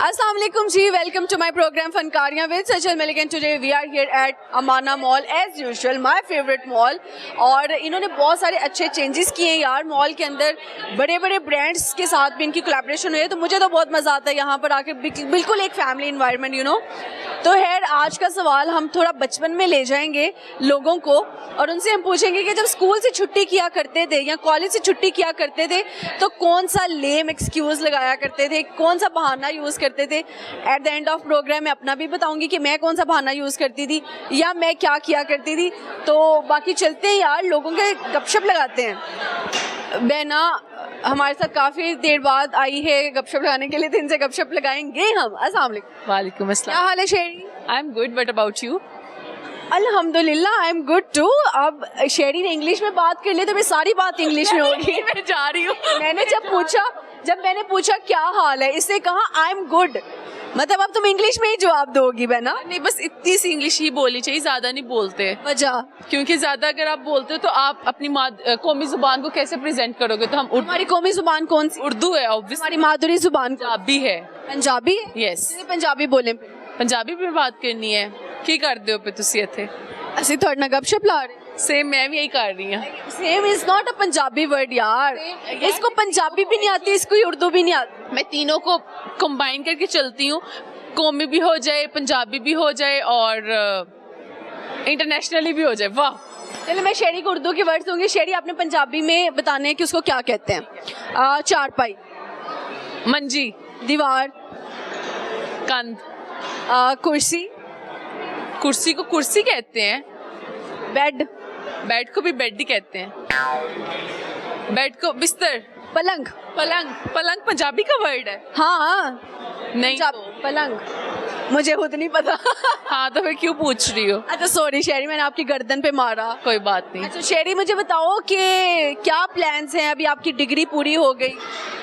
अस्सलाम वालेकुम जी, वेलकम टू माय प्रोग्राम फनकारियां with Sajal Malik and today we are here at Amana mall as usual, my favourite mall. और इन्होंने बहुत सारे अच्छे चेंजेस किए हैं यार मॉल के अंदर, बड़े बड़े ब्रांड्स के साथ भी इनकी कोलैबोरेशन हुई है, तो मुझे तो बहुत मज़ा आता है यहाँ पर आकर, बिल्कुल एक फैमिली इन्वायरमेंट यू नो। तो खैर आज का सवाल हम थोड़ा बचपन में ले जाएंगे लोगों को और उनसे हम पूछेंगे कि जब स्कूल से छुट्टी किया करते थे या कॉलेज से छुट्टी किया करते थे तो कौन सा लेम एक्सक्यूज़ लगाया करते थे, कौन सा बहाना यूज़ करते थे। At the end of program मैं अपना भी बताऊंगी कि मैं कौन सा बहाना यूज़ करती थी या मैं क्या किया करती थी। तो बाकी चलते हैं यार, लोगों के गपशप लगाते हैं। बहना हमारे साथ काफ़ी देर बाद आई है गपशप लगाने के लिए, तो इनसे गपशप लगाएंगे हम। अस्सलाम वालेकुम। वालेकुम अस्सलाम। क्या हाल है शेरी? I am good, but about you? अल्हम्दुलिल्लाह आई एम गुड टू। अब शेरी ने इंग्लिश में बात कर ली तो मैं सारी बात इंग्लिश में होगी। मैं जा रही हूँ। जब मैंने पूछा क्या हाल है, इससे कहा आई एम गुड, मतलब अब तुम इंग्लिश में ही जवाब दोगी बहना। नहीं, बस इतनी सी इंग्लिश ही बोलनी चाहिए, ज्यादा नहीं बोलते। वजह क्योंकि ज्यादा अगर आप बोलते हो तो आप अपनी कौमी जुबान को कैसे प्रेजेंट करोगे। तो हम हमारी कौमी जुबान कौन सी? उर्दू है ऑब्वियस। हमारी मादुरी जुबान पंजाबी है। पंजाबी? यस। पंजाबी बोले, पंजाबी पे बात करनी है। की करते हो पे तुसी इत्थे? ਅਸੀਂ ਤੁਹਾਡੇ ਨਾਲ गपशप ला रहे। सेम मैं भी यही कर रही हूँ। Same is not a Punjabi word यार, इसको पंजाबी भी नहीं आती, इसको उर्दू भी नहीं आती। मैं तीनों को कंबाइन करके चलती हूँ, कौमी भी हो जाए, पंजाबी भी हो जाए और इंटरनेशनली भी हो जाए। वाह। चलो मैं शेरी को उर्दू के वर्ड दूंगी, शेरी आपने पंजाबी में बताने हैं कि उसको क्या कहते हैं। चारपाई, मंजी, दीवार, कंध, कुर्सी, कुर्सी को कुर्सी कहते हैं। बेड, बेड को भी बेड ही कहते हैं। बेड को बिस्तर। पलंग, पलंग, पलंग पंजाबी का वर्ड है? हाँ नहीं तो। पलंग मुझे खुद नहीं पता। हाँ तो फिर क्यों पूछ रही हो? अच्छा सॉरी शेरी, मैंने आपकी गर्दन पे मारा। कोई बात नहीं। अच्छा शेरी मुझे बताओ कि क्या प्लान्स हैं, अभी आपकी डिग्री पूरी हो गई?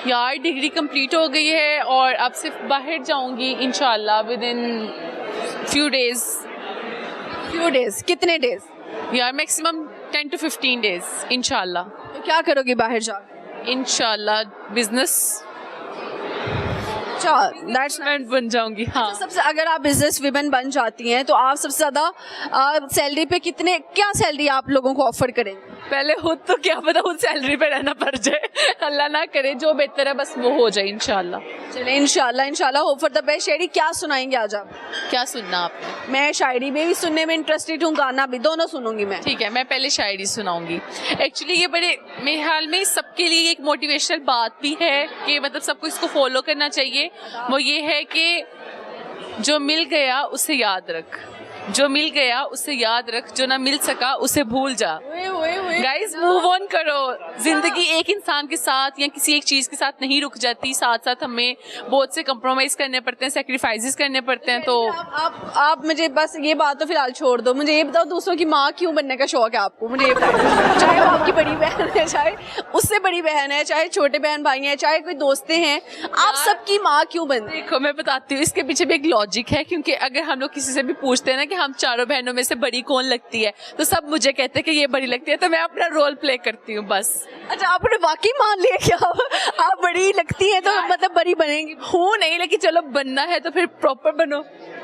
यार डिग्री कंप्लीट हो गई है और अब सिर्फ बाहर जाऊंगी इंशाल्लाह with in few days. Few days? कितने डेज? यार मैक्सिमम 10 to 15 डेज इंशाल्लाह। तो क्या करोगी बाहर जा? इंशाल्लाह बिजनेस बन जाऊंगी। हाँ सबसे, अगर आप बिजनेस विमेन बन जाती हैं तो आप सबसे ज्यादा सैलरी पे क्या सैलरी आप लोगों को ऑफर करेंगे? पहले खुद तो क्या पता खुद सैलरी पे रहना पड़ जाए। अल्लाह ना करे, जो बेहतर है बस वो हो जाए इंशाल्लाह। चले इंशाल्लाह, इंशाल्लाह होप फॉर द बेस्ट। शेरी क्या सुनाएंगे आज आप? क्या सुनना आपने? मैं शायरी में भी सुनने में इंटरेस्टेड हूँ, गाना भी, दोनों सुनूंगी मैं। ठीक है, मैं पहले शायरी सुनाऊंगी। एक्चुअली ये बड़े मेरे ख्याल में सबके लिए एक मोटिवेशनल बात भी है कि मतलब सबको इसको फॉलो करना चाहिए। वो ये है कि जो मिल गया उसे याद रख, जो मिल गया उसे याद रख, जो ना मिल सका उसे भूल जा। गाइस मूव ऑन करो। जिंदगी एक इंसान के साथ या किसी एक चीज के साथ नहीं रुक जाती, साथ साथ हमें बहुत से कॉम्प्रोमाइज करने पड़ते हैं, सेक्रीफाइसेस करने पड़ते हैं। तो आप मुझे बस ये बात तो फिलहाल छोड़ दो, मुझे ये बताओ दूसरों की माँ क्यों बनने का शौक है आपको? मुझे ये बताओ, चाहे वो आपकी बड़ी बहन है, चाहे उससे बड़ी बहन है, चाहे छोटे बहन भाई हैं, चाहे कोई दोस्तें हैं, आप सबकी माँ क्यों बनते? देखो मैं बताती हूँ, इसके पीछे भी एक लॉजिक है। क्योंकि अगर हम लोग किसी से भी पूछते हैं ना कि हम चारों बहनों में से बड़ी कौन लगती है, तो सब मुझे कहते हैं कि ये बड़ी लगती है, तो मैं अपना रोल प्ले करती हूँ बस। अच्छा आपने वाकई मान लिया क्या आप बड़ी लगती हैं तो मतलब बड़ी बनेंगी? हूँ नहीं, लेकिन चलो बनना है तो फिर प्रॉपर बनो।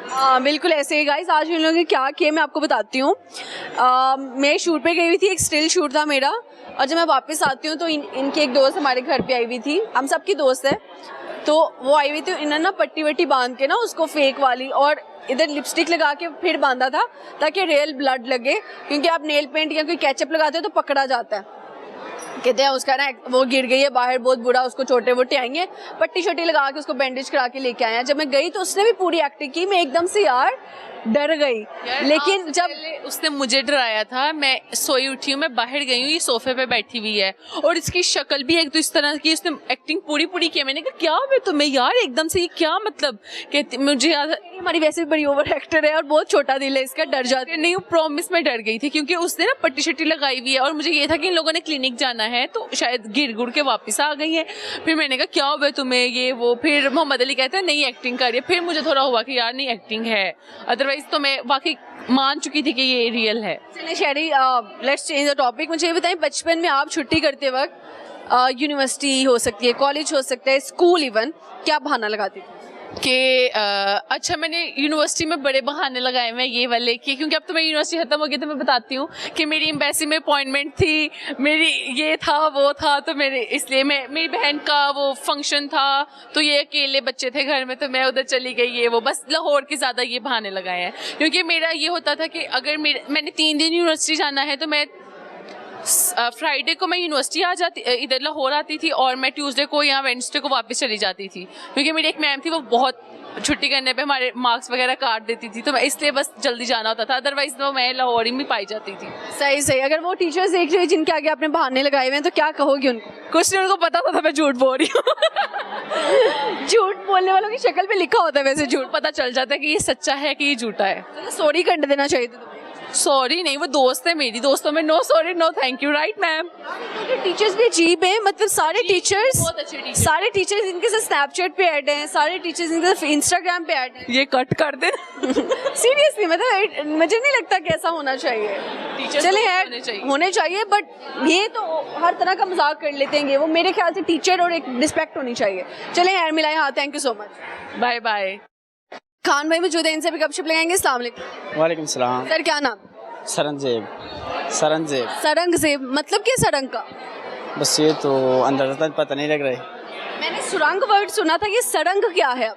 हाँ बिल्कुल ऐसे ही गाइस। आज इन लोगों ने क्या किया मैं आपको बताती हूँ। मैं शूट पे गई हुई थी, एक स्टिल शूट था मेरा, और जब मैं वापस आती हूँ तो इनकी एक दोस्त हमारे घर पे आई हुई थी, हम सबकी दोस्त है, तो वो आई हुई थी। इन्होंने ना पट्टी वट्टी बांध के ना उसको फेक वाली, और इधर लिपस्टिक लगा के फिर बांधा था ताकि रियल ब्लड लगे, क्योंकि आप नेल पेंट या कोई केचप लगाते हो तो पकड़ा जाता है। कहते हैं उसका ना वो गिर गई है बाहर, बहुत बुरा, उसको छोटे वोटे आएंगे, पट्टी शट्टी लगा के उसको बैंडेज करा के लेके आए हैं। जब मैं गई तो उसने भी पूरी एक्टिंग की, मैं एकदम से यार डर गई। लेकिन जब उसने मुझे डराया था, मैं सोई उठी हूँ, मैं बाहर गई हूँ, ये सोफे पे बैठी हुई है और इसकी शक्ल भी एक तो इस तरह की, उसने एक्टिंग पूरी पूरी की। मैंने कहा क्या हुआ तुम्हें यार एकदम से, ये क्या मतलब? कहती मुझे याद, हमारी वैसे भी बड़ी ओवर एक्टर है और बहुत छोटा दिल है इसका, डर जाती नहीं। प्रॉमिस में डर गई थी क्योंकि उसने ना पट्टी शट्टी लगाई हुई है और मुझे ये था कि इन लोगों ने क्लिनिक जाना है तो शायद गिर गुड़ के वापस आ गई है। फिर मैंने कहा क्या हुआ तुम्हें, ये वो। फिर मोहम्मद अली कहते हैं नहीं एक्टिंग कर रही है। फिर मुझे थोड़ा हुआ कि यार नहीं एक्टिंग है, अदरवाइज तो मैं वाकई मान चुकी थी कि ये रियल है। चलिए शेरी लेट्स चेंज द टॉपिक। मुझे ये बताएं बचपन में आप छुट्टी करते वक्त यूनिवर्सिटी हो सकती है, कॉलेज हो सकता है, स्कूल इवन, क्या बहाना लगाती थी? कि अच्छा मैंने यूनिवर्सिटी में बड़े बहाने लगाए हुए हैं ये वाले कि क्योंकि अब तो मेरी यूनिवर्सिटी ख़त्म हो गई तो मैं बताती हूँ कि मेरी एम्बेसी में अपॉइंटमेंट थी, मेरी ये था वो था, तो मेरे इसलिए मेरी बहन का वो फंक्शन था तो ये अकेले बच्चे थे घर में तो मैं उधर चली गई, ये वो बस लाहौर के ज़्यादा ये बहाने लगाए हैं। क्योंकि मेरा ये होता था कि अगर मैंने 3 दिन यूनिवर्सिटी जाना है तो मैं फ्राइडे को मैं यूनिवर्सिटी आ जाती, इधर लाहौर आती थी और मैं ट्यूसडे को या वेडनेसडे को वापस चली जाती थी, क्योंकि मेरी एक मैम थी वो बहुत छुट्टी करने पे हमारे मार्क्स वगैरह काट देती थी, तो मैं इसलिए बस जल्दी जाना होता था, अदरवाइज तो मैं लाहौर ही में पाई जाती थी। सही सही। अगर वो टीचर्स देख रहे हैं जिनके आगे आपने बहाने लगाए हुए हैं तो क्या कहोगी उनको? कुछ नहीं, उनको पता था मैं झूठ बोल रही हूँ। झूठ बोलने वालों की शक्ल पे लिखा होता है वैसे झूठ। पता चल जाता है कि ये सच्चा है कि ये झूठा है। सॉरी कर देना चाहिए था तुम्हें। सॉरी नहीं, वो दोस्त है मेरी, दोस्तों में no sorry no thank you, right ma'am. Teachers भी अजीब हैं, मतलब सारे टीचर्स, बहुत अच्छे टीचर, सारे टीचर्स इनके साथ स्नैपचैट पे ऐड हैं, सारे टीचर्स इनके साथ इंस्टाग्राम पे ऐड हैं। ये कट कर दे। सीरियसली मतलब मुझे नहीं लगता कि ऐसा होना चाहिए। चले होने चाहिए बट ये तो हर तरह का मजाक कर लेते हैं, वो मेरे ख्याल से टीचर और एक रिस्पेक्ट होनी चाहिए। चले यार मिलाएं हाथ। Thank you so much. Bye bye. Khan भाई मौजूद है, इनसे भी गपशप लगाएंगे। अस्सलाम वालेकुम। वालेकुम सलाम। सर क्या नाम? सरंजेब। सरंजेब। सरंगजेब मतलब क्या सरंग का? बस ये तो अंदाजा पता नहीं लग रहा है। मैंने सुरंग वर्ड सुना था, ये सरंग क्या है?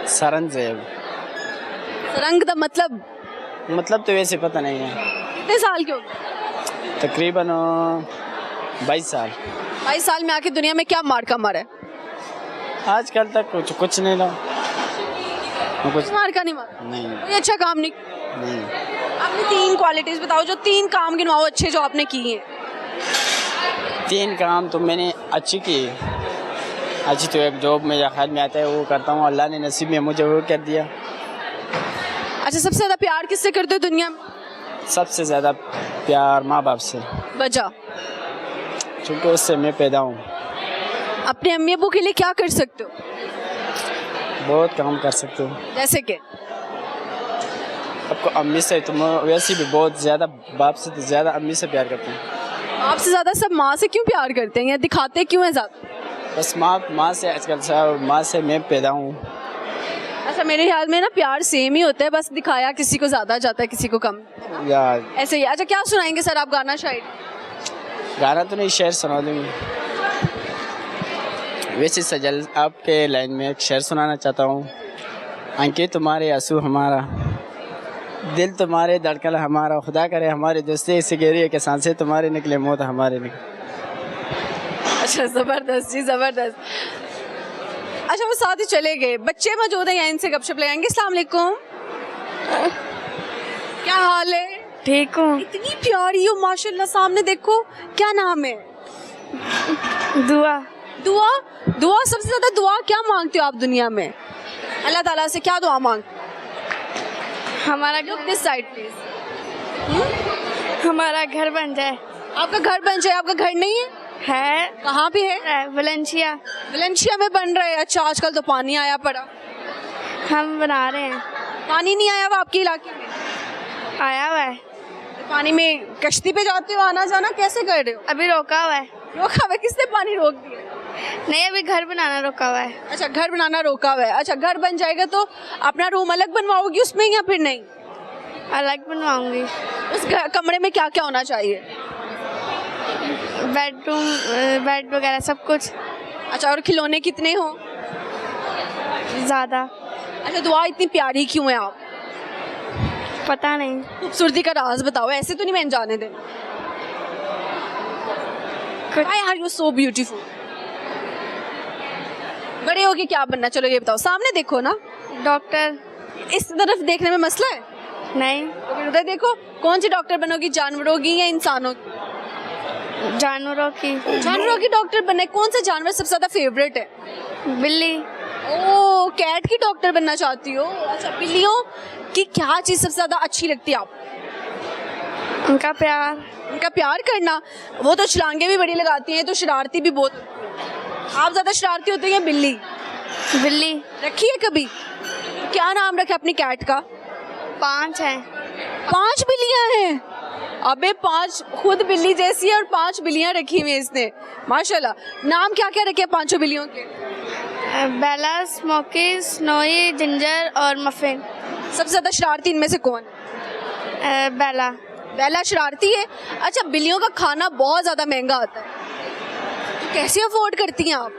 सरंजेब सरंग का मतलब तो वैसे पता नहीं है। कितने साल के हो गए? तकरीबन 22 साल। 22 साल में आके दुनिया में क्या मार्का मारा है? आजकल तक कुछ नहीं ला कुछ मार्का नहीं मारा। नहीं कोई अच्छा काम नहीं। आपने 3 क्वालिटीज बताओ, जो 3 काम गिनवाओ अच्छे जो आपने किए हैं। 3 काम तो मैंने अच्छी की। अच्छी तो एक जॉब में या ख्याल में आता है वो करता हूँ, अल्लाह ने नसीब में मुझे वो कर दिया। अच्छा, सबसे ज़्यादा प्यार किससे करते हो दुनिया में? सबसे ज़्यादा प्यार माँ बाप से, वजह चूँकि उससे मैं पैदा हूँ। अपने अम्मी अबू के लिए क्या कर सकते हो? बहुत काम कर सकते हो। जैसे कि आपको अम्मी से तो मैं वैसे भी बहुत ज़्यादा, बाप से तो ज़्यादा अम्मी से प्यार करता हूँ। आपसे ज़्यादा सब माँ से क्यों प्यार करते हैं या दिखाते क्यों हैं ज़्यादा? बस माँ से आजकल सब, माँ से मैं पैदा हूँ। अच्छा, मेरे ख्याल में ना प्यार सेम ही होता है, बस दिखाया किसी को ज़्यादा जाता है किसी को कम, या ऐसे ही। अच्छा, क्या सुनाएंगे सर आप? गाना शायरी? गाना तो नहीं, शेर सुना दूँगी। वैसे सजल आपके लाइन में एक शेर सुनाना चाहता हूँ। आंखें तुम्हारे आंसू हमारा, दिल तुम्हारे धड़कन हमारा, खुदा करे हमारे दोस्ती से गहरी के सांसें तुम्हारे निकले, मौत हमारे निकले। अच्छा, ज़बरदस्त जी, ज़बरदस्त। अच्छा, वो साथ ही चले गए, बच्चे मौजूद हैं यहाँ, इनसे गपशप लगाएंगे। अस्सलाम वालेकुम। क्या हाल है? ठीक हूँ। इतनी प्यारी हो माशाल्लाह, सामने देखो। क्या नाम है? दुआ। दुआ? दुआ? सबसे ज़्यादा दुआ क्या मांगते हो आप दुनिया में? अल्लाह ताला से क्या दुआ मांगते? हमारा दिस साइड प्लीज। हमारा घर बन जाए। आपका घर बन जाए? आपका घर नहीं है? कहाँ पे है? वलेंशिया। वलेंशिया में बन रहा है? अच्छा, आजकल तो पानी आया पड़ा। हम बना रहे हैं। पानी नहीं आया हुआ आपके इलाके में? आया हुआ है। पानी में कश्ती पे जाते हो, आना जाना कैसे कर रहे हो? अभी रोका हुआ है। रोका हुआ है? किसने पानी रोक दिया? नहीं, अभी घर बनाना रोका हुआ है। अच्छा, घर बनाना रोका हुआ है। अच्छा, घर बन जाएगा तो अपना रूम अलग बनवाओगी उसमें या फिर नहीं? अलग बनवाऊंगी। उस कमरे में क्या क्या होना चाहिए? बेडरूम, बेड वगैरह सब कुछ। अच्छा, और खिलौने कितने हो? ज़्यादा। अच्छा, दुआ इतनी प्यारी क्यों है आप? पता नहीं। खूबसूरती का राज बताओ, ऐसे तो नहीं मैं जाने दें। Why are you so beautiful? बड़े होके क्या बनना? चलो ये बताओ, सामने देखो ना। डॉक्टर। इस तरफ देखने में मसला है? नहीं। तो फिर उधर देखो। कौन सी डॉक्टर बनोगी, जानवरों की या इंसानों की? जानवरों की। जानवरों की डॉक्टर बनना है। कौन सा जानवर सबसे ज्यादा फेवरेट है? बिल्ली। ओह, कैट की डॉक्टर बनना चाहती हो? अच्छा, बिल्लियों की क्या चीज सबसे ज्यादा अच्छी लगती है आपको? उनका प्यार। उनका प्यार करना। वो तो छलांगे भी बड़ी लगाती हैं, तो शरारती भी बहुत होती है। आप ज्यादा शरारती होते हैं बिल्ली? बिल्ली। रखी है कभी? क्या नाम रखा अपनी कैट का? 5 हैं। 5 बिल्लियां हैं? अबे 5 खुद बिल्ली जैसी है और 5 बिल्लियां रखी हुई हैं इसने, माशाल्लाह। नाम क्या क्या रखे 5 बिल्लियों के? बेला, स्मोकी, स्नोई, जिंजर और मफिन। सबसे ज़्यादा शरारती इनमें से कौन है? बेला। बेला शरारती है। अच्छा, बिल्लियों का खाना बहुत ज़्यादा महंगा आता है, तो कैसे अफोर्ड करती हैं आप?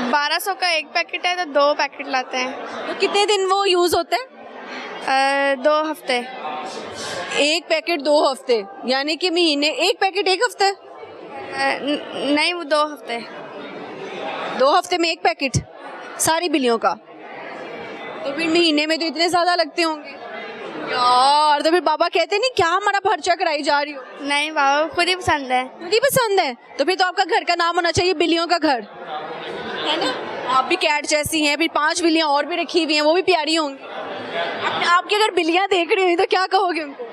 1200 का एक पैकेट है तो 2 पैकेट लाते हैं। तो कितने दिन वो यूज़ होते हैं? 2 हफ्ते। एक पैकेट 2 हफ्ते, यानी कि महीने एक पैकेट 1 हफ्ते? नहीं, वो 2 हफ्ते। 2 हफ्ते में एक पैकेट सारी बिल्लियों का? तो फिर महीने में तो इतने ज़्यादा लगते होंगे यार। तो फिर बाबा कहते नहीं क्या हमारा खर्चा कराई जा रही हो? नहीं, बाबा को खुद ही पसंद है। खुद ही पसंद है? तो फिर तो आपका घर का नाम होना चाहिए बिल्लियों का घर, है ना? आप भी कैट जैसी हैं, फिर 5 बिल्लियां और भी रखी हुई हैं, वो भी प्यारी होंगी। आपकी अगर बिल्लियां देख रही हुई तो क्या कहोगे उनको?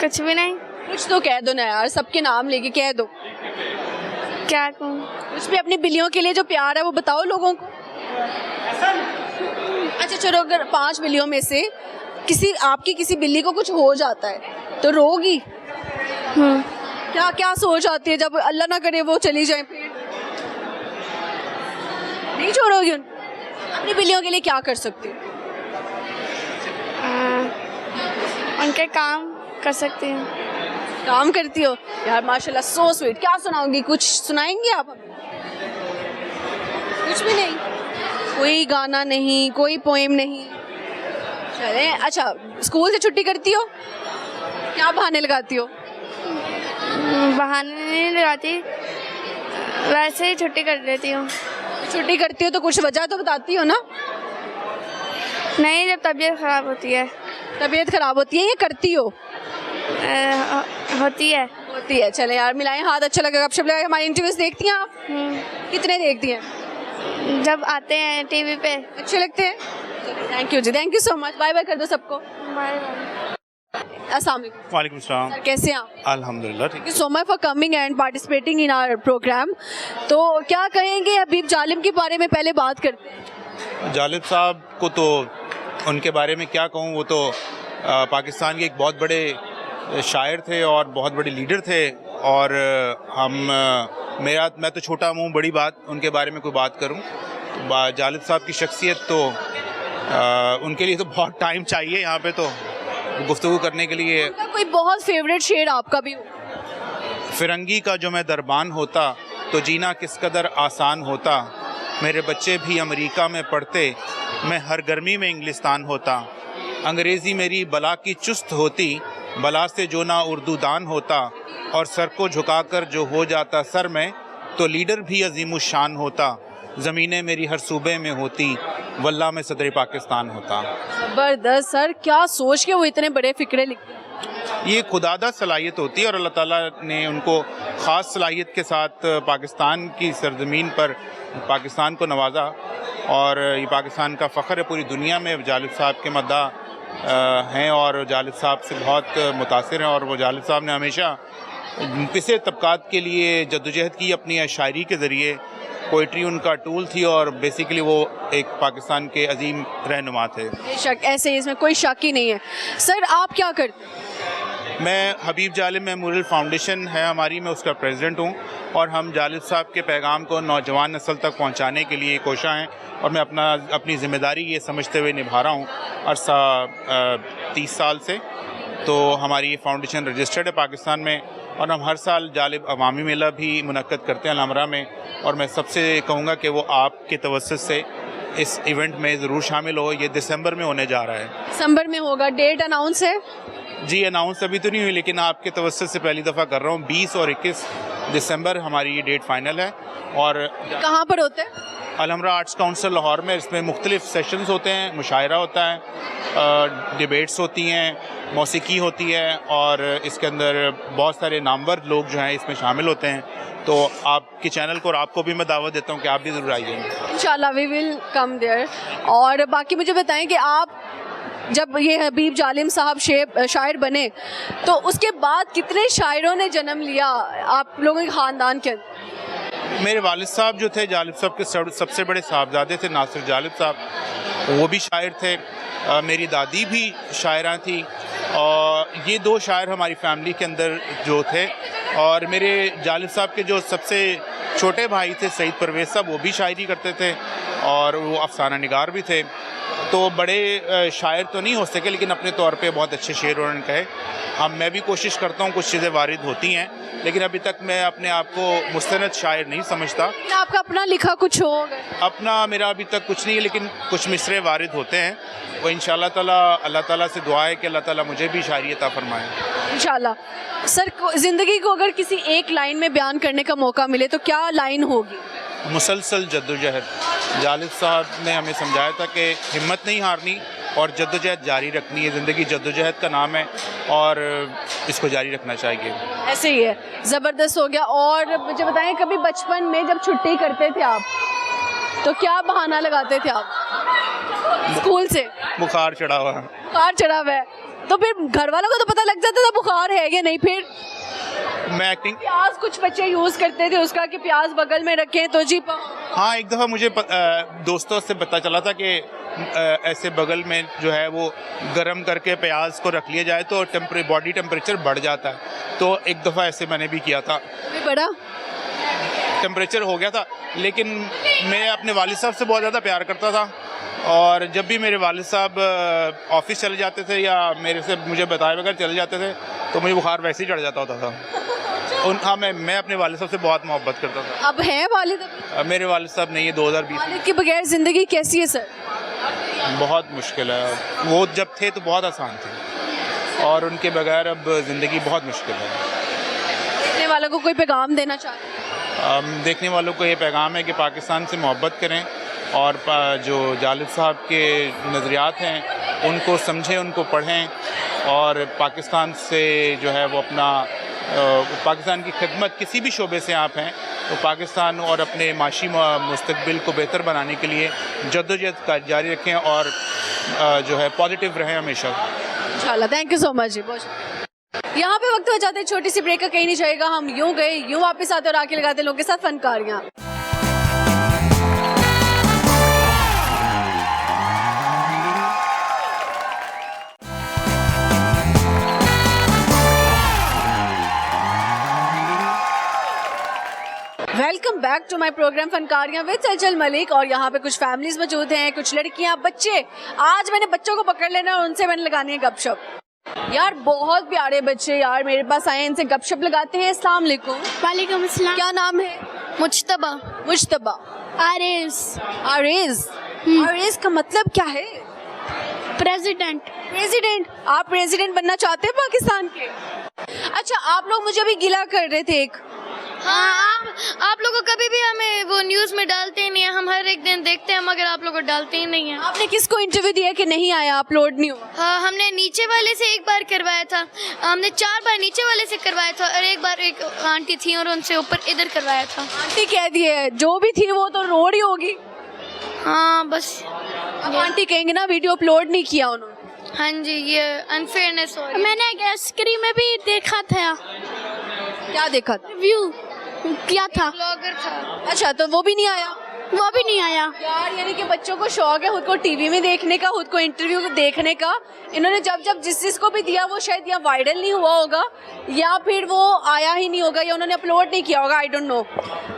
कुछ भी नहीं। कुछ तो कह दो ना यार, सबके नाम लेके कह दो। क्या कहूँ? कुछ भी अपनी बिल्लियों के लिए जो प्यार है वो बताओ लोगों को। अच्छा चलो, अगर 5 बिल्लियों में से आपकी किसी बिल्ली को कुछ हो जाता है तो रोगी? क्या क्या सोच आती है जब अल्लाह ना करे वो चली जाए? फिर नहीं छोड़ोगी उनको? अपनी बिल्लियों के लिए क्या कर सकती हो? उनके काम कर सकती हूँ। काम करती हो यार, माशाल्लाह, सो स्वीट। क्या सुनाओगी? कुछ सुनाएंगे आप हमें? कुछ भी नहीं? कोई गाना नहीं, कोई पोएम नहीं? चले। अच्छा, स्कूल से छुट्टी करती हो? क्या बहाने लगाती हो? बहाने नहीं लगाती, वैसे ही छुट्टी कर देती हूँ। छुट्टी करती हो तो कुछ वजह तो बताती हो ना? नहीं, जब तबीयत खराब होती है। तबीयत खराब होती है या करती हो? होती है। होती है। चले यार, मिलाएं हाथ। अच्छा लगेगा। आप सब लोग हमारी इंटरव्यूज देखती हैं आप? कितने देखती हैं? जब आते हैं टीवी पे। अच्छे लगते हैं? थैंक यू जी, thank you so much. Bye bye कर दो सबको। Bye bye. अस्सलाम वालेकुम। वालेकुम सलाम। सर, कैसे हैं आप? अल्हम्दुलिल्लाह ठीक। Thank you so much for coming and participating in our program. तो क्या कहेंगे हबीब जालिम के बारे में? पहले बात करते हैं। जालिब साहब को तो उनके बारे में क्या कहूँ, वो तो पाकिस्तान के एक बहुत बड़े शायर थे और बहुत बड़े लीडर थे। और मैं तो छोटा मुँह बड़ी बात उनके बारे में कोई बात करूँ तो जालिब साहब की शख्सियत तो उनके लिए तो बहुत टाइम चाहिए यहाँ पे तो गुफ्तगू करने के लिए। उनका कोई बहुत फेवरेट शेर आपका भी हो? फिरंगी का जो मैं दरबान होता तो जीना किस कदर आसान होता। मेरे बच्चे भी अमेरिका में पढ़ते, मैं हर गर्मी में इंग्लिस्तान होता। अंग्रेज़ी मेरी बला की चुस्त होती, बला से जो ना उर्दू दान होता। और सर को झुकाकर जो हो जाता सर में, तो लीडर भी अजीमुशान होता। ज़मीनें मेरी हर सूबे में होती, वल्लाह में सदर पाकिस्तान होता। ज़बरदस्त सर, क्या सोच के वो इतने बड़े फिक्रे लिखते हैं? ये खुदादा सलाहियत होती है और अल्लाह ताला ने उनको ख़ास सलाहियत के साथ पाकिस्तान की सरज़मीन पर पाकिस्तान को नवाजा। और ये पाकिस्तान का फ़ख्र है पूरी दुनिया में। जालिब साहब के मद्दाह हैं और जालिब साहब से बहुत मुतासिर हैं। और वो जालिब साहब ने हमेशा पिछड़े तबकात के लिए जद्दोजहद की अपनी शायरी के ज़रिए। पोइट्री उनका टूल थी और बेसिकली वो एक पाकिस्तान के अजीम रहनुमा थे। बेशक, ऐसे ही, इसमें कोई शक ही नहीं है। सर, आप क्या करते हैं? मैं हबीब जालिम मेमोरियल फाउंडेशन है हमारी, मैं उसका प्रेसिडेंट हूँ। और हम जालिब साहब के पैगाम को नौजवान नस्ल तक पहुँचाने के लिए कोशा हैं। और मैं अपनी ज़िम्मेदारी ये समझते हुए निभा रहा हूँ अरसा 30 साल से। तो हमारी ये फाउंडेशन रजिस्टर्ड है पाकिस्तान में। और हम हर साल जालिब अवामी मेला भी मुनक्कद करते हैं अलहमरा में। और मैं सबसे कहूँगा कि वो आपके तवस्सुत से इस इवेंट में ज़रूर शामिल हो। ये दिसंबर में होने जा रहा है। दिसंबर में होगा। डेट अनाउंस है? जी, अनाउंस अभी तो नहीं हुई, लेकिन आपके तवस्सुत से पहली दफ़ा कर रहा हूँ। 20 और 21 दिसंबर हमारी ये डेट फाइनल है। और कहाँ पर होते हैं? अलहमरा आर्ट्स काउंसिल लाहौर में। इसमें मुख्तलिफ सेशंस होते हैं, मुशायरा होता है, डिबेट्स होती हैं, मौसीकी होती है। और इसके अंदर बहुत सारे नामवर लोग जो हैं इसमें शामिल होते हैं। तो आपके चैनल को और आपको भी मैं दावत देता हूँ कि आप भी ज़रूर आइए। इंशाल्लाह वी विल कम देयर। और बाकी मुझे बताएं कि आप जब ये हबीब जालिम साहब शायर बने तो उसके बाद कितने शायरों ने जन्म लिया आप लोगों के ख़ानदान के अंदर? मेरे वालिद साहब जो थे, जालिब साहब के सबसे बड़े साहबजादे थे नासिर जालिब साहब, वो भी शायर थे। मेरी दादी भी शायरा थी। और ये 2 शायर हमारी फैमिली के अंदर जो थे। और मेरे जालिब साहब के जो सबसे छोटे भाई थे सईद परवेज़ साहब, वो भी शायरी करते थे और वो अफसाना निगार भी थे। तो बड़े शायर तो नहीं हो सके, लेकिन अपने तौर पे बहुत अच्छे शेर उन्होंने कहे। अब मैं भी कोशिश करता हूँ, कुछ चीज़ें वारिद होती हैं, लेकिन अभी तक मैं अपने आप को मुस्तनद शायर नहीं समझता। आपका अपना लिखा कुछ हो? अपना मेरा अभी तक कुछ नहीं है, लेकिन कुछ मिसरे वारिद होते हैं। वो इंशाअल्लाह ताला, अल्लाह ताला से दुआ है कि अल्लाह ताला मुझे भी शायरी अता फरमाए इंशाल्लाह। सर, ज़िंदगी को अगर किसी एक लाइन में बयान करने का मौका मिले तो क्या लाइन होगी? मुसलसल जद्दोजहद। जालिब साहब ने हमें समझाया था कि हिम्मत नहीं हारनी और जद्दोजहद जारी रखनी है। ज़िंदगी जद्दोजहद का नाम है और इसको जारी रखना चाहिए। ऐसे ही है, ज़बरदस्त हो गया। और मुझे बताएं, कभी बचपन में जब छुट्टी करते थे आप तो क्या बहाना लगाते थे आप स्कूल से? बुखार चढ़ा हुआ है। बुखार चढ़ा हुआ है, तो फिर घर वालों को तो पता लग जाता था बुखार है या नहीं। फिर मैं एक्टिंग, प्याज कुछ बच्चे यूज़ करते थे उसका कि प्याज बगल में रखें तो जी। हाँ, एक दफ़ा मुझे दोस्तों से पता चला था कि ऐसे बगल में जो है वो गर्म करके प्याज को रख लिया जाए तो बॉडी टेम्परेचर बढ़ जाता है। तो एक दफ़ा ऐसे मैंने भी किया था, बड़ा टेम्परेचर हो गया था। लेकिन मैं अपने वालिद साहब से बहुत ज़्यादा प्यार करता था और जब भी मेरे वालिद साहब ऑफिस चले जाते थे या मेरे से मुझे बताए बगैर चले जाते थे तो मुझे बुखार वैसे ही चढ़ जाता होता था। हाँ, मैं अपने वालिद साहब से बहुत मोहब्बत करता था। अब हैं वालिद? मेरे वालिद साहब नहीं है, 2020। वालिद के बगैर ज़िंदगी कैसी है सर? बहुत मुश्किल है। वो जब थे तो बहुत आसान थे और उनके बगैर अब ज़िंदगी बहुत मुश्किल है। देखने वालों को कोई पैगाम देना चाहते हैं? देखने वालों को ये पैगाम है कि पाकिस्तान से मोहब्बत करें और जो जालिब साहब के नज़रियात हैं उनको समझें, उनको पढ़ें और पाकिस्तान से जो है वो अपना पाकिस्तान की खिदमत, किसी भी शोबे से आप हैं तो पाकिस्तान और अपने माशी मुस्तकबिल को बेहतर बनाने के लिए जद्दोजहद जारी रखें और जो है पॉजिटिव रहें हमेशा। इंशाल्लाह। थैंक यू सो मच जी। बहुत यहाँ पे वक्त हो जाते हैं, छोटी सी ब्रेक का, कहीं नहीं जाएगा। हम यूँ गए यूँ वापस आते और आके लगाते लोगों के साथ फनकारियाँ। Welcome back to my programme फनकारियाँ with Sajal Malik. और यहाँ पे कुछ फैमिलीज मौजूद हैं, कुछ लड़कियाँ, बच्चे। आज मैंने बच्चों को पकड़ लेना और उनसे मैंने लगानी है गपशप। यार बहुत प्यारे बच्चे यार मेरे पास आए, इनसे गपशप लगाते हैं। अस्सलाम वालेकुम। वालेकुम अस्सलाम। क्या नाम है? मुज्तबा। मुज्तबा। आरेज। आरेज। आरेज का मतलब क्या है? प्रेसिडेंट। प्रेसिडेंट। आप प्रेसिडेंट बनना चाहते हैं पाकिस्तान के? अच्छा, आप लोग मुझे अभी गिला कर रहे थे एक। हाँ, आप लोगों कभी भी हमें वो न्यूज़ में डालते ही नहीं है। हम हर एक दिन देखते हैं मगर आप लोगों को डालते ही नहीं है। आपने किसको इंटरव्यू दिया कि नहीं आया, अपलोड नहीं हुआ? हाँ, हमने नीचे वाले से एक बार करवाया था। हमने 4 बार नीचे वाले से करवाया था और एक बार एक आंटी थी और उनसे ऊपर इधर करवाया था। आंटी कह दिए, जो भी थी वो तो रो रही होगी। हाँ बस। अब आंटी कहेंगे ना वीडियो अपलोड नहीं किया उन्होंने। हाँ जी, ये अनफेयरनेस हो रही है। मैंने एक स्क्रीन में भी देखा था। क्या देखा था? रिव्यू किया था। ब्लॉगर था। अच्छा, तो वो भी नहीं आया? वो भी नहीं आया। यार यानी कि बच्चों को शौक है खुद को टीवी में देखने का, खुद को इंटरव्यू देखने का। इन्होंने जब जिस को भी दिया वो शायद या वायरल नहीं हुआ होगा या फिर वो आया ही नहीं होगा या उन्होंने अपलोड नहीं किया होगा, आई डोंट नो।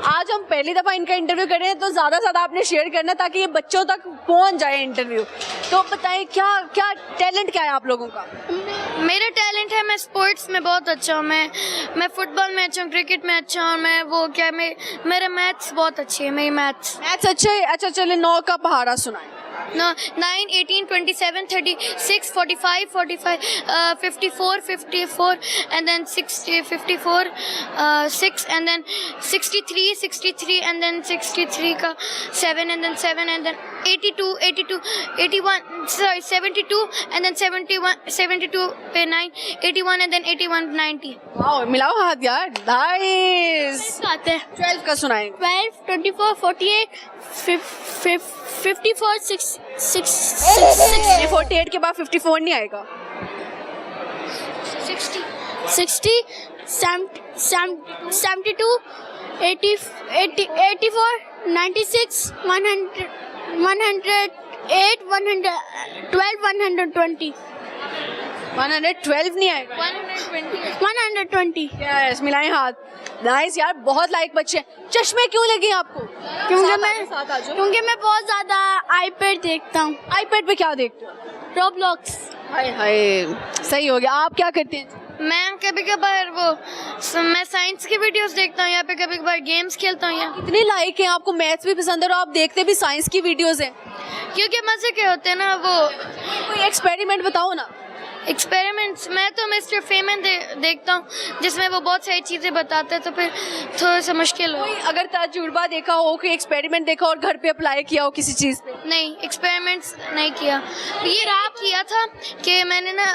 आज हम पहली दफ़ा इनका इंटरव्यू कर रहे हैं तो ज़्यादा से ज़्यादा आपने शेयर करना ताकि ये बच्चों तक पहुँच जाए इंटरव्यू। तो बताएं क्या क्या टैलेंट क्या है आप लोगों का? मेरा टैलेंट है, मैं स्पोर्ट्स में बहुत अच्छा हूँ। मैं फुटबॉल में अच्छा हूँ, क्रिकेट में अच्छा हूँ। मैं वो क्या मेरा मैथ्स बहुत अच्छी है, मेरी मैथ्स अच्छा है। अच्छा चले 9 का पहाड़ा सुनाए। 9, 18, 27, 36, 45, 54, 54 and then 60, 54, 6 and then 63 and then 63 का 7 and then 7 and then 82, 81, sorry 72 and then 72 पे 9, 81 and then 81, 90। वाओ, मिलाओ हाथ यार, नाइस। आते हैं 12 का सुनाएं। 12, 24, 48, 54, 6, 48 के बाद 54 नहीं आएगा। 60, 72, 80, 84, 96, 100, 108, 112, 120। 112 नहीं आएगा? 120 यस, मिलाएं हाथ। नाइस यार, बहुत लाइक बच्चे हैं। चश्मे क्यों लगे आपको? क्योंकि मैं बहुत ज्यादा आईपैड देखता हूँ। आईपैड पे क्या देखते हो? रोब्लॉक्स। हाय हाय, सही हो गया। आप क्या करते हैं? मैं कभी कभार मैं साइंस की वीडियोस देखता हूँ, या पे कभी कभार गेम्स खेलता हूँ, या कितने लाइक हैं, आपको मैथ्स भी पसंद है और आप देखते भी साइंस की वीडियोस हैं। क्योंकि मजे के होते हैं ना वो कोई एक्सपेरिमेंट बताओ ना। एक्सपेरिमेंट्स। मैं तो मिस्टर फेमन देखता हूँ, जिसमें वो बहुत सारी चीज़ें बताते हैं, तो फिर थोड़ा सा मुश्किल हो। कोई अगर तजुर्बा देखा हो, कोई एक्सपेरिमेंट देखा और घर पे अप्लाई किया हो किसी चीज़ पे? नहीं, एक्सपेरिमेंट्स नहीं किया। ये रहा किया था कि मैंने ना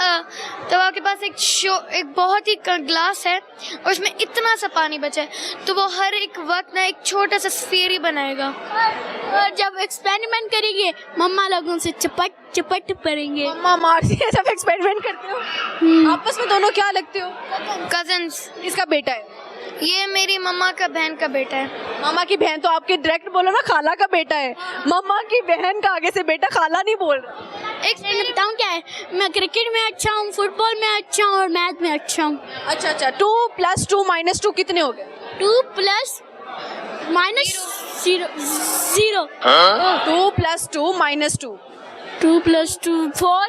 तवा के पास एक बहुत ही ग्लास है और उसमें इतना सा पानी बचा है, तो वो हर एक वक्त ना एक छोटा सा स्फीयर ही बनाएगा। और जब एक्सपेरिमेंट करेंगे मम्मा लोगों से चपट चपट करेंगे। मम्मा मारती है जब एक्सपेरिमेंट करते हो? आपस में दोनों क्या लगते हो? कजन्स। किसका बेटा है? ये मेरी मम्मा का बहन का बेटा है। मामा की बहन तो आपके डायरेक्ट बोलो ना, खाला का बेटा है। मम्मा की बहन का आगे से बेटा खाला नहीं बोल रहा। एक बताऊँ क्या है, मैं क्रिकेट में अच्छा हूँ, फुटबॉल में अच्छा हूँ और मैथ में अच्छा हूँ। अच्छा अच्छा, 2 + 2 - 2 कितने हो गए? 2 + -0 0। 2 + 2 - 2 2 + 2 4।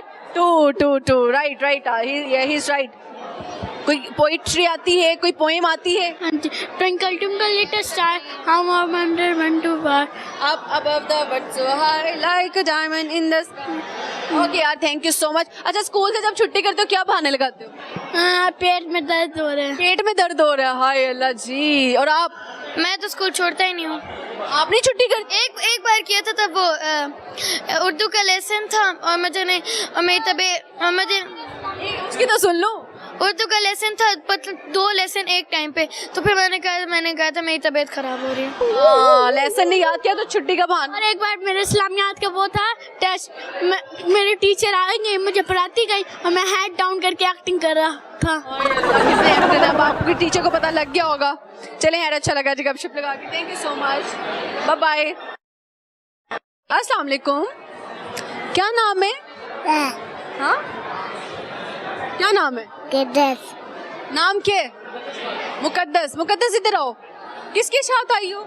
2 right right, he is right. कोई पोइट्री आती है, कोई पोएम आती है? Twinkle twinkle little star how I wonder when to far Up above the world so high like a diamond in the sky. Okay यार, थैंक यू सो मच। अच्छा, school से जब छुट्टी करते हो क्या बहाने लगाते हो? पेट में दर्द हो रहा है। पेट में दर्द हो रहा है? हाय अल्लाह जी। और आप? मैं तो स्कूल छोड़ता ही नहीं हूँ। आप नहीं छुट्टी करते? एक बार किया था, तब वो उर्दू का लेसन था और मेरी तबीयत और मुझे उसकी तो सुन लो। उर्दू का लेसन था, 2 लेसन एक टाइम पे, तो फिर मैंने कहा था मेरी तबीयत खराब हो रही है। लेसन नहीं याद किया तो छुट्टी का बहाना। और एक बार मेरे इस्लामियात का वो था टेस्ट, मेरे टीचर आएंगे, मुझे पढ़ाती गई और मैं हेड डाउन करके एक्टिंग कर रहा था। अब आपकी टीचर को पता लग गया होगा। चले यार, अच्छा लगा जी गपशप लगा के। Thank you so much, bye bye. अस्सलाम वालेकुम, क्या नाम है? हाँ, क्या नाम है? मुकद्दस। नाम क्या है? मुकद्दस। मुकद्दस इधर आओ। किसके साथ आई हो?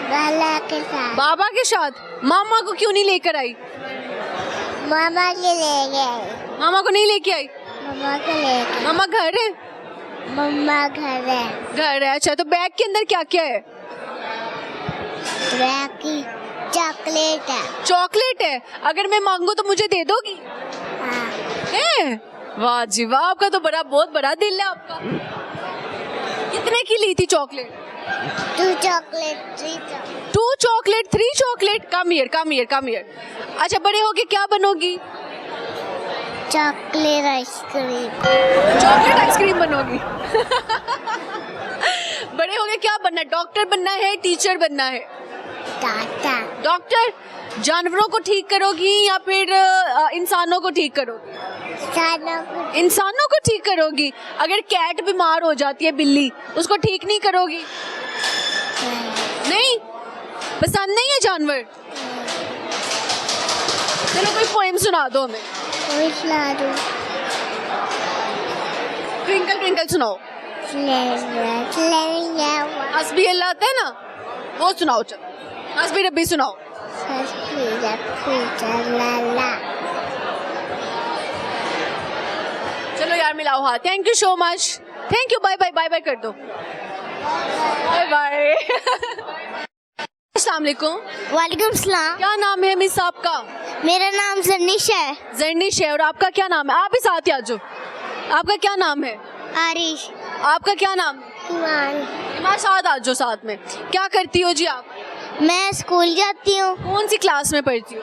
बाबा के साथ। बाबा के साथ? मामा को क्यों नहीं लेकर आई? मामा के ले गए। मामा को नहीं लेके आई? मामा को ले गए। मामा घर है? मम्मा घर है। घर है। अच्छा, तो बैग के अंदर क्या क्या है? बैग की चॉकलेट है। चॉकलेट है? अगर मैं मांगू तो मुझे दे दोगी? हाँ। है? वाह जी वाह, आपका तो बहुत बड़ा दिल है आपका। कितने की ली थी chocolate? 2 chocolate 3 chocolate. 2 chocolate 3 chocolate. Come here. अच्छा, बड़े होके क्या बनोगी? Chocolate ice cream. चॉकलेट आइसक्रीम बनोगी? बड़े होके क्या बनना है? डॉक्टर बनना है, टीचर बनना है? डॉक्टर। जानवरों को ठीक करोगी या फिर इंसानों को ठीक करोगी? इंसानों को ठीक करोगी। अगर कैट बीमार हो जाती है, बिल्ली, उसको ठीक नहीं करोगी? नहीं, पसंद नहीं है जानवर? चलो कोई पोएम सुना दो हमें। ट्विंकल ट्विंकल सुनाओ। हस्बी अल्लाह आता है ना, वो सुनाओ। चलो हस्बी रब्बी सुनाओ। चलो यार, मिलाओ हाथ। Thank you so much. Thank you, bye bye. Bye bye कर दो, बाय बाय। अस्सलाम वालेकुम। वालेकुम सलाम। क्या नाम है मिस आपका? मेरा नाम जर्निश है। जर्निश है। और आपका क्या नाम है? आप ही साथ ही आ जाओ। आपका क्या नाम है? आरिश। आपका क्या नाम है? ईमान। ईमान, साथ आ जाओ साथ में। क्या करती हो जी आप? मैं स्कूल जाती हूँ। कौन सी क्लास में पढ़ती हो?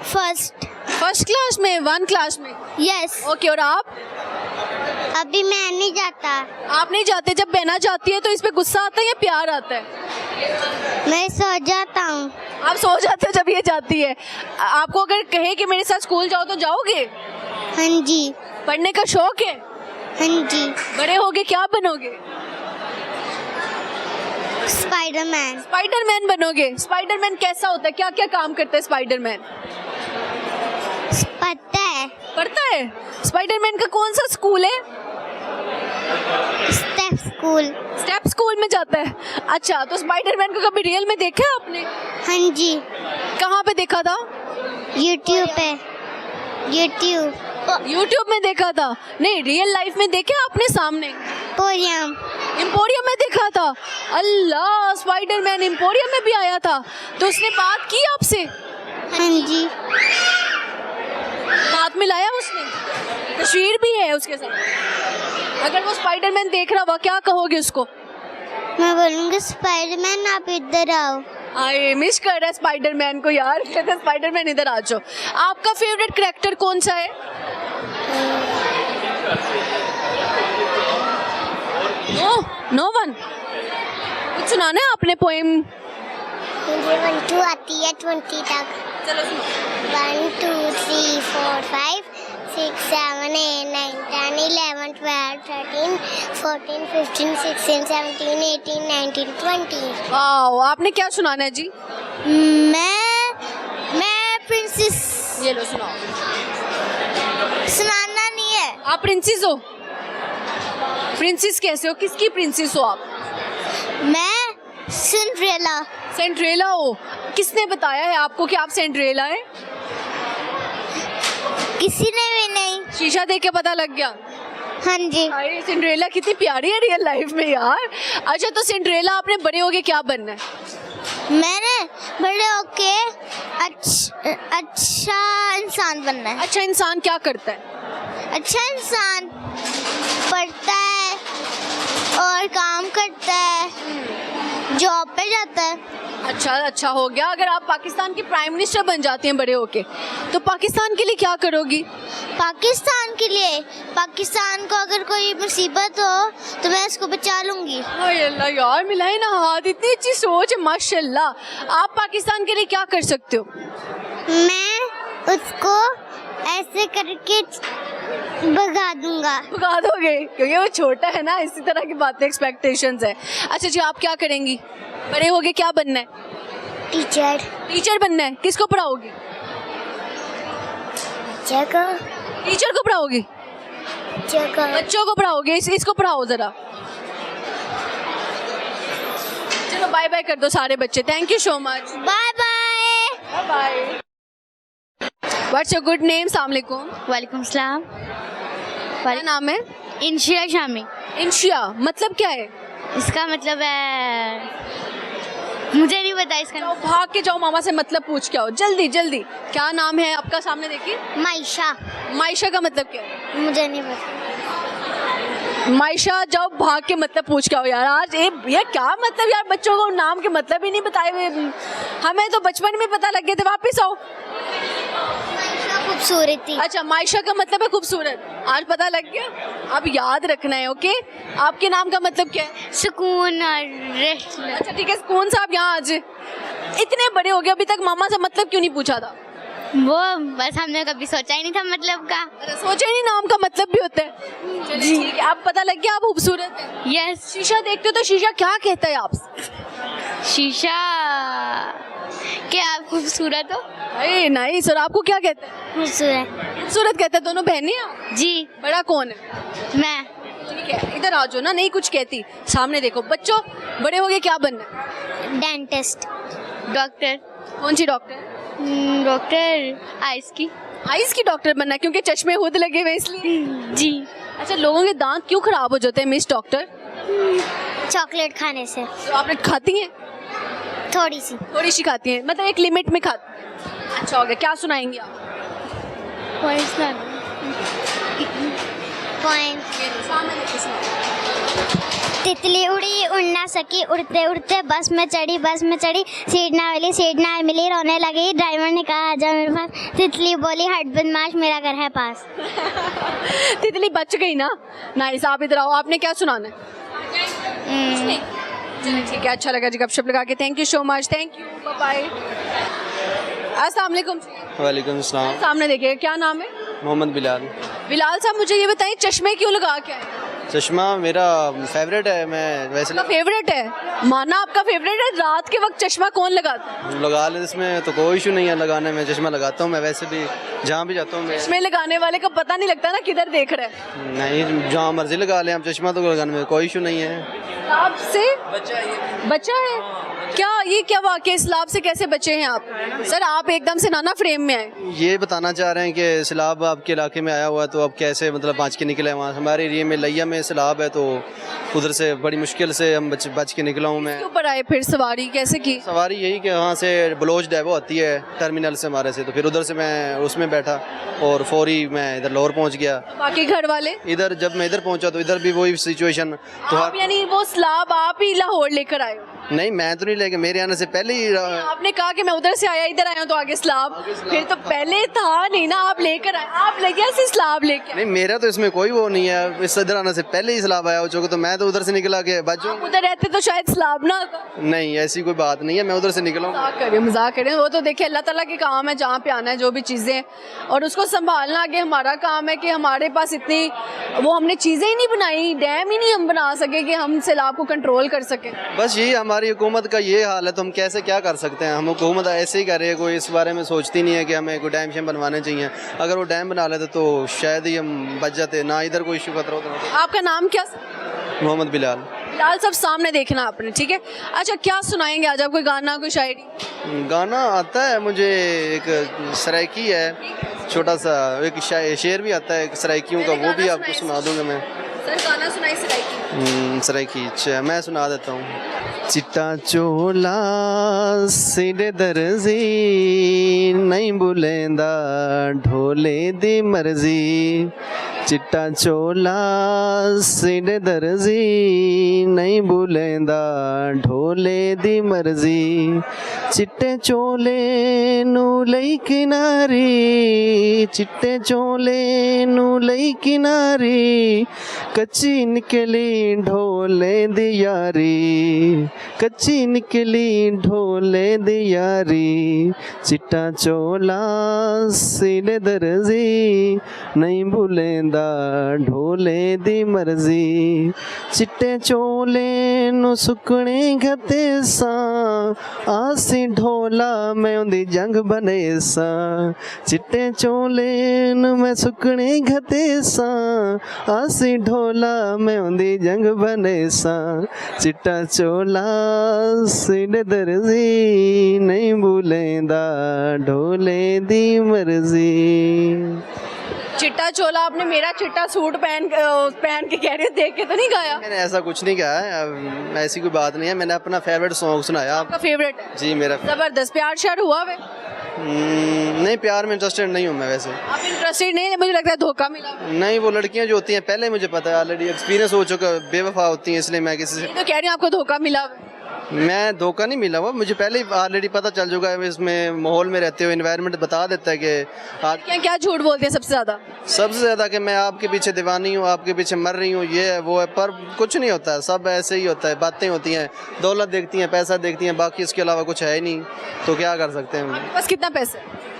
फर्स्ट क्लास में? 1 क्लास में? यस। ओके। और आप? अभी मैं नहीं जाता। आप नहीं जाते? जब बहना जाती है तो इस पे गुस्सा आता है या प्यार आता है? मैं सो जाता हूँ। आप सो जाते हो जब ये जाती है? आपको अगर कहे कि मेरे साथ स्कूल जाओ तो जाओगे? हाँ जी। पढ़ने का शौक है? हाँ जी। बड़े होगे क्या बनोगे? स्पाइडरमैन। स्पाइडरमैन बनोगे? स्पाइडरमैन कैसा होता है? क्या क्या काम करता है स्पाइडरमैन? पता है। पढ़ता है। स्पाइडरमैन का कौन सा स्कूल है? Step school. स्टेप स्कूल में जाता है। अच्छा, तो स्पाइडरमैन को कभी रियल में देखा है आपने? हाँ जी, कहाँ पे देखा था? यूट्यूब पे। यूट्यूब में देखा था? नहीं, रियल लाइफ में देखे आपने सामने? पोरियम। एम्पोरियम में देखा था? अल्लाह, स्पाइडरमैन एम्पोरियम में भी आया था। तो उसने बात की आपसे? हाँ जी। हाथ में लाया उसने? तस्वीर भी है उसके साथ? अगर वो स्पाइडरमैन देख रहा हुआ, क्या कहोगे उसको? मैं बोलूँगी स्पाइडरमैन आप इधर आओ। आए, मिस कर रहा है स्पाइडरमैन को यार। कहते हैं स्पाइडरमैन इधर आ जाओ। आपका फेवरेट कैरेक्टर कौन सा है? No one. कुछ सुनाना है आपने पोएम? मुझे 1 2 आती है 20 तक। चलो सुनो। 1 2 3 4 5 6 7 8 9 10 11 12 13 14 15 16 17 18 19 20। वाओ, आपने क्या सुनाना है जी? मैं प्रिंसेस। ये लो सुनाओ। सुनाना नहीं है। आप प्रिंसेस हो? प्रिंसेस कैसे हो? किसकी प्रिंसेस हो आप? मैं सिंड्रेला। सेंड्रेला हो? किसने बताया है आपको कि आप सेंड्रेला हैं? किसी ने भी नहीं। शीशा देख के पता लग गया? हाँ जी। अरे सिंड्रेला कितनी प्यारी है रियल लाइफ में यार। अच्छा, तो सिंड्रेला आपने बड़े होके क्या बनना है? मैंने बड़े होके अच्छा इंसान बनना है। अच्छा इंसान क्या करता है? अच्छा इंसान पढ़ता है और काम करता है, जॉब पे जाता है। अच्छा हो गया। अगर आप पाकिस्तान की प्राइम मिनिस्टर बन जाती हैं बड़े होके, तो पाकिस्तान के लिए क्या करोगी? पाकिस्तान के लिए, पाकिस्तान को अगर कोई मुसीबत हो तो मैं उसको बचा लूंगी। हाय अल्लाह यार, मिलाई ना हाथ। इतनी अच्छी सोच है माशाल्लाह। आप पाकिस्तान के लिए क्या कर सकते हो? मैं उसको ऐसे करके भगा दूंगा। भगा दोगे? क्योंकि वो छोटा है ना, इसी तरह की बातें एक्सपेक्टेशंस है। अच्छा जी, आप क्या करेंगी बड़े होके? क्या बनना है? टीचर। टीचर बनना है? किसको पढ़ाओगी? टीचर को पढ़ाओगी? बच्चों को पढ़ाओगे? इसको पढ़ाओ जरा। चलो बाय बाय कर दो सारे बच्चे। Thank you so much. Bye bye. Bye. What's your good name? अस्सलाम वालेकुम। वालेकुम सलाम। क्या नाम है? इंशिया शामी। इंशिया मतलब क्या है? इसका मतलब है, मुझे नहीं पता इसका। जाओ भाग के जाओ, मामा से मतलब पूछ के आओ जल्दी जल्दी। क्या नाम है आपका? सामने देखिए। माइशा। माइशा का मतलब क्या है? मुझे नहीं पता। माइशा, जाओ भाग के मतलब पूछ के आओ यार। आज ये क्या मतलब यार, बच्चों को नाम के मतलब ही नहीं बताए हुए। हमें तो बचपन में पता लग गए थे। वापस आओ। खूबसूरती। अच्छा, माइशा का मतलब है खूबसूरत। आज पता लग गया। अब याद रखना है। ओके, आपके नाम का मतलब क्या है? सुकून और रेस्ट। अच्छा ठीक है, कौन सा आप यहाँ आज इतने बड़े हो गए, अभी तक मामा से मतलब क्यों नहीं पूछा था? वो बस हमने कभी सोचा ही नहीं था मतलब का। अच्छा, सोचा ही नहीं नाम का मतलब भी होता है। चलिए ठीक है, आप पता लग गया आप खूबसूरत है। यस। शीशा देखते हो तो शीशा क्या कहता है आपसे? शीशा क्या आप खूबसूरत हो? अरे नाइस। और आपको क्या कहता है? खूबसूरत। खूबसूरत कहता है। दोनों बहनें हैं? जी। बड़ा कौन है? मैं। ठीक है, इधर आ जाओ ना। नहीं कुछ कहती, सामने देखो। बच्चों, बड़े होके क्या बनना है? डेंटिस्ट। डॉक्टर। कौन सी डॉक्टर? डॉक्टर आइस की। आइस की डॉक्टर बनना है क्योंकि चश्मे खुद लगे हुए इसलिए? जी। अच्छा, लोगों के दांत क्यों खराब हो जाते हैं मिस डॉक्टर? चॉकलेट खाने से। तो आप खाती हैं? थोड़ी सी। थोड़ी सी खाती हैं, मतलब एक लिमिट में खाती हैं। अच्छा हो गया। क्या सुनाएंगे आप? सामने देखिए, सुनाओ। तितली उड़ी उड़ ना सकी, उड़ते उड़ते बस में चढ़ी, सीट ना मिली, रोने लगी। ड्राइवर ने कहा आजा मेरे पास। तितली बोली हट बदमाश, मेरा घर है पास। तितली बच गई ना। नाइस। आप इधर आओ, आपने क्या सुनाना है? चलिए ठीक है, अच्छा लगा जी गपशप लगा के। Thank you so much. Thank you, bye bye. अस्सलाम वालेकुम। वालेकुम सलाम। सामने देखिए, क्या नाम है? मोहम्मद बिलाल। बिलाल साहब, मुझे ये बताइए चश्मे क्यों लगा के आए? चश्मा मेरा फेवरेट है। मैं वैसे आपका फेवरेट है? माना आपका फेवरेट है। रात के वक्त चश्मा कौन लगाता है? लगा ले, इसमें तो कोई इशू नहीं है लगाने में। चश्मा लगाता हूँ मैं, वैसे भी जहाँ भी जाता हूँ मैं। चश्मे लगाने वाले का पता नहीं लगता ना किधर देख रहा है। नहीं, जहाँ मर्जी लगा लें, हम चश्मा तो लगाने में कोई इशू नहीं है। आपसे बच्चा है क्या? ये क्या वाकई, इस लाभ से कैसे बचे हैं आप? सर आप एकदम से नाना फ्रेम में आए। ये बताना चाह रहे हैं कि सैलाब आपके इलाके में आया हुआ है, तो अब कैसे मतलब बच के निकले? वहाँ हमारे एरिया में लिया में सैलाब है, तो उधर से बड़ी मुश्किल से हम बच के निकला हूँ मैं। क्यों ऊपर आए फिर? सवारी कैसे की? सवारी यही कि वहाँ से बलोच डेपो आती है टर्मिनल से हमारे से, तो फिर उधर से मैं उसमें बैठा और फौरी मैं इधर लाहौर पहुँच गया। बाकी घर वाले? इधर जब मैं इधर पहुँचा तो इधर भी वही सिचुएशन। तो आप यानी वो स्लाब आप ही लाहौर लेकर आए हो? नहीं, मैं तो नहीं लेके, मेरे आने से पहले ही आपने कहा कि मैं उधर से आया, इधर आया हूं तो आगे स्लाब, फिर तो पहले था नहीं ना, आप लेकर आए, आप ले गया ऐसे स्लाब लेके? नहीं, मेरा तो इसमें कोई वो नहीं है, इस इधर आने से पहले ही सैलाब आया हो चुका, तो मैं तो उधर से निकला के बचूं। आप उधर रहते तो शायद स्लाब ना आता। नहीं, ऐसी कोई बात नहीं है, मैं उधर से निकला हूँ। मजाक करें, वो तो देखिए अल्लाह ताला के काम है, जहाँ पे आना है जो भी चीज़ें, और उसको संभालना आगे हमारा काम है कि हमारे पास इतनी वो हमने चीज़ें ही नहीं बनाई, डैम ही नहीं हम बना सके कि हम सैलाब को कंट्रोल कर सकें। बस यही हमारी हुकूमत का ये हाल है, तो हम कैसे क्या कर सकते हैं? हम हुकूमत ऐसे ही कर रही है, कोई इस बारे में सोचती नहीं है कि हमें कोई डैम शैम बनवाने चाहिए। अगर वो डैम बना लेते तो शायद ही हम बच जाते, ना इधर कोई इशू खतरा होता। आपका नाम क्या? मोहम्मद बिलाल। बिलाल साहब सामने देखना आपने, ठीक है? अच्छा क्या सुनाएंगे आज आप? कोई गाना, कोई शायरी? गाना आता है मुझे, एक सराइकी है छोटा सा, एक शेर भी आता है सराइकियों का, वो भी आपको सुना दूंगा मैं। सर गाना सुनाई सराइकी। सराइकी, अच्छा मैं सुना देता हूँ। चिट्टा चोला सिर दर्जी नहीं बुलेंदा ढोले दी मर्जी। चिट्टा चोला सिर दर्जी नहीं बुलेंदा ढोले दी मर्जी। चिट्टे चोले नू लई किनारी, चिट्टे चोले नू लई किनारी, कच्ची निकली ढोले दी यारी, कच्ची निकली ढोले दी यारी। चिट्टा चोला सिले दर्जी नहीं भूलेंदा ढोले दी मर्जी। चिट्टे चोले नु सुकने घते सा, आसी ढोला मैं उंदी जंग बने सा। चिट्टे चोले नु मैं सुकने घते सा, आसी ढोला मैं उंदी जंग बने सा। चिट्टा चोला सिर दर्जी नहीं भूलेंदा ढोले दी मर्जी। चिट्टा चोला आपने मेरा चिट्टा सूट पहन के कह रहे हो, देख के तो नहीं गाया? मैंने ऐसा कुछ नहीं कहा है, ऐसी कोई बात नहीं है, मैंने अपना फेवरेट सॉन्ग सुनाया। आपका फेवरेट है? जी मेरा। जबरदस्त। प्यार श्यार हुआ वे? नहीं, प्यार में इंटरेस्टेड नहीं हूँ मैं वैसे। आप इंटरेस्टेड नहीं है? मुझे लगता है धोखा मिला। नहीं, वो लड़कियाँ जो होती हैं पहले मुझे पता है, ऑलरेडी एक्सपीरियंस हो चुका, बेवफा होती हैं, इसलिए मैं किसी से तो कह रही हूँ आपको धोखा मिला। मैं धोखा नहीं मिला हुआ, मुझे पहले ही ऑलरेडी पता चल चुका है। इसमें माहौल में रहते हुए इन्वायरमेंट बता देता है कि आज क्या क्या झूठ बोलते हैं सबसे ज्यादा कि मैं आपके पीछे दीवानी हूँ, आपके पीछे मर रही हूँ, ये है वो है, पर कुछ नहीं होता है, सब ऐसे ही होता है। बातें होती हैं, दौलत देखती हैं, पैसा देखती हैं, बाकी इसके अलावा कुछ है ही नहीं, तो क्या कर सकते हैं। बस कितना पैसा?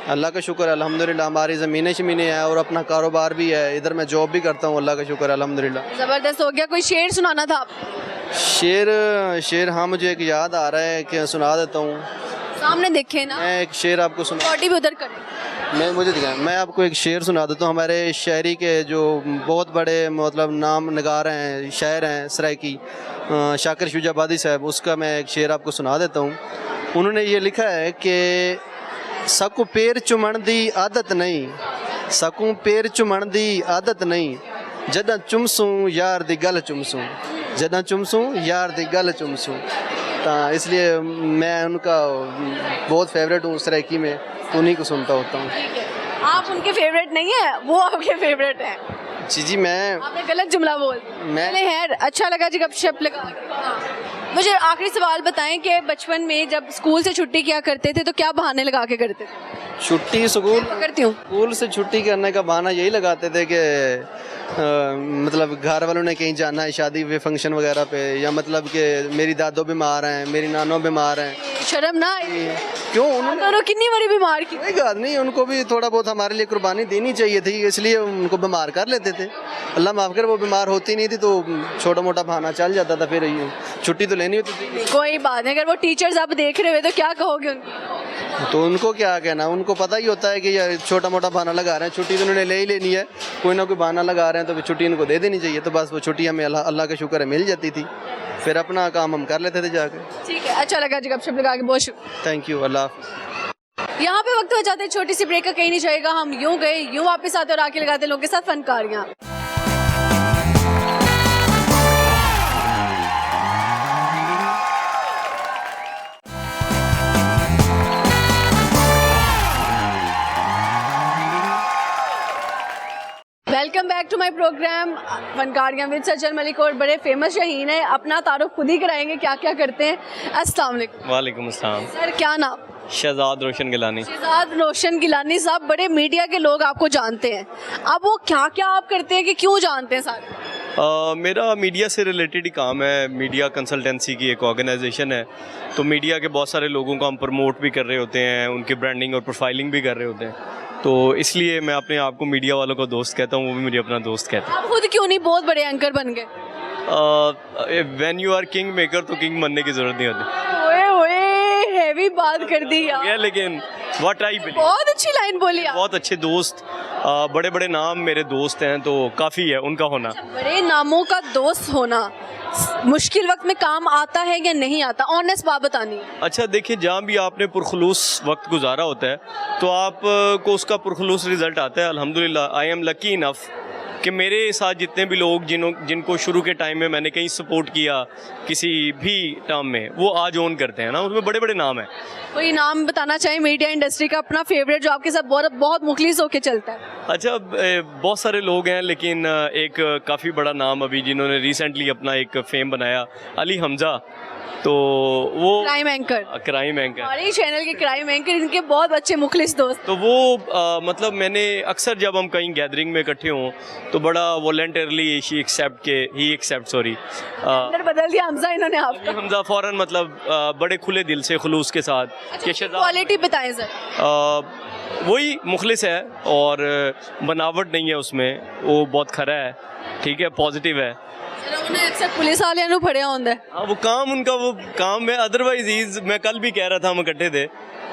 अल्लाह का शुक्र है अल्हम्दुलिल्लाह, हमारी ज़मीनें शमीनें हैं और अपना कारोबार भी है, इधर मैं जॉब भी करता हूँ, अल्लाह का शुक्र है अल्हम्दुलिल्लाह। जबरदस्त हो गया। कोई शेर सुनाना था आप? शेर हाँ, मुझे एक याद आ रहा है कि सुना देता हूँ। सामने देखे ना, मैं एक शेर आपको सुना, बॉडी भी उधर करें। मैं आपको एक शेर सुना देता हूँ। हमारे शायरी के जो बहुत बड़े मतलब नाम नगार हैं, शायर हैं सराइकी, शाकिर शुजाबादी साहब, उसका मैं एक शेर आपको सुना देता हूँ। उन्होंने ये लिखा है कि सकू पैर चुमण दी आदत नहीं, सकू पैर चुमण दी आदत नहीं, जदा चुमसूं यार दी गल चुमसूं, जदा चुमसूं यार दी गल चुमसूं। तो इसलिए मैं उनका बहुत फेवरेट हूँ सराइकी में, उन्हीं को सुनता होता हूँ। आप उनके फेवरेट नहीं है, वो आपके फेवरेट हैं। जी मैं आपने गलत जुमला बोल। मैं है अच्छा लगा जी, गपशप लगा। हाँ। मुझे आखिरी सवाल बताएं कि बचपन में जब स्कूल से छुट्टी किया करते थे तो क्या बहाने लगा के करते थे? छुट्टी स्कूल से छुट्टी करने का बहाना यही लगाते थे कि मतलब घर वालों ने कहीं जाना है शादी पे, फंक्शन वगैरह पे, या मतलब कि मेरी दादो बीमार हैं, मेरी नानो बीमार हैं। शर्म ना आई? क्यों? उन्होंने कितनी बड़ी बीमार की? कोई बात नहीं, उनको भी थोड़ा बहुत हमारे लिए कुर्बानी देनी चाहिए थी, इसलिए उनको बीमार कर लेते थे। अल्लाह माफ़ कर, वो बीमार होती नहीं थी तो छोटा मोटा बहाना चल जाता था, फिर छुट्टी तो लेनी होती थी। कोई बात नहीं। अगर वो टीचर्स आप देख रहे हुए तो क्या कहोगे उनको? तो उनको क्या कहना, उनको पता ही होता है कि यार छोटा मोटा बहाना लगा रहे हैं, छुट्टी तो उन्होंने ले ही लेनी है, कोई ना कोई बहाना लगा रहे हैं तो फिर छुट्टी उनको दे देनी चाहिए। तो बस वो छुट्टी हमें अल्लाह का शुक्र है मिल जाती थी, फिर अपना काम हम कर लेते थे जाके। ठीक है, अच्छा लगा जी गपशप लगा के, बहुत शुक्रिया। थैंक यू, अल्लाह हाफ़िज़। यहाँ पे वक्त हो जाते हैं छोटी सी ब्रेक का, कहीं नहीं जाएगा, हम यूं गए यूं वापस आते और आके लगाते लोगों के साथ फनकारियाँ। Welcome back to my programme फनकारियाँ with Sajal Malik. और बड़े फेमस शहीन है, अपना तारुफ खुद ही कराएंगे क्या क्या करते हैं। अस्सलाम वालेकुम। वालेकुम अस्सलाम। सर क्या नाम? शहजाद रोशन गिलानी। शहजाद रोशन गिलानी साहब, बड़े मीडिया के लोग आपको जानते हैं, अब वो क्या क्या आप करते हैं कि क्यों जानते हैं सारे? मेरा मीडिया से रिलेटेड ही काम है, मीडिया कंसल्टेंसी की एक ऑर्गेनाइजेशन है, तो मीडिया के बहुत सारे लोगों को हम प्रमोट भी कर रहे होते हैं, उनकी ब्रांडिंग और प्रोफाइलिंग भी कर रहे होते हैं, तो इसलिए मैं अपने आप को मीडिया वालों को दोस्त कहता हूँ, वो भी मुझे अपना दोस्त कहते हैं। आप खुद क्यों नहीं बहुत बड़े एंकर बन गए? When you are king maker तो किंग बनने की ज़रूरत नहीं होती। ओए ओए, हैवी बात कर दी यार। Yeah, लेकिन व्हाट आई बिलीव, बहुत अच्छी लाइन बोली आप। बहुत अच्छे दोस्त, बड़े बड़े नाम मेरे दोस्त हैं, तो काफ़ी है उनका होना। बड़े नामों का दोस्त होना मुश्किल वक्त में काम आता है या नहीं आता? ऑनेस्ट बात बतानी है। अच्छा देखिए, जहाँ भी आपने पुरखलूस वक्त गुजारा होता है तो आप को उसका पुरखलूस रिज़ल्ट आता है। अल्हम्दुलिल्लाह आई एम लकी इनफ कि मेरे साथ जितने भी लोग जिनको शुरू के टाइम में मैंने कहीं सपोर्ट किया किसी भी टर्म में, वो आज ऑन करते हैं ना, उसमें बड़े बड़े नाम हैं। कोई नाम बताना चाहिए मीडिया इंडस्ट्री का अपना फेवरेट जो आपके साथ बहुत बहुत मुखलिस होके चलता है? अच्छा, बहुत सारे लोग हैं, लेकिन एक काफ़ी बड़ा नाम अभी जिन्होंने रिसेंटली अपना एक फेम बनाया, अली हमजा, तो वो क्राइम एंकर हमारे चैनल के क्राइम एंकर, इनके बहुत अच्छे मुखलिस दोस्त। तो वो मतलब मैंने अक्सर जब हम कहीं गैदरिंग में इकट्ठे हों तो बड़ा वॉलंटियरली ही एक्सेप्ट अंदर बदल दिया हमजा इन्होंने आपका। हमजा फ़ौरन मतलब बड़े खुले दिल से खुलूस के साथ कि क्वालिटी बताएं सर। वही मुखलिस है और बनावट नहीं है उसमें, वो बहुत खरा है, ठीक है, पॉजिटिव है। उन्हें अक्सर पुलिस वाले नु फड़िया होंदा है। हाँ, वो काम उनका वो काम है। अदरवाइज मैं कल भी कह रहा था, हम इकट्ठे थे,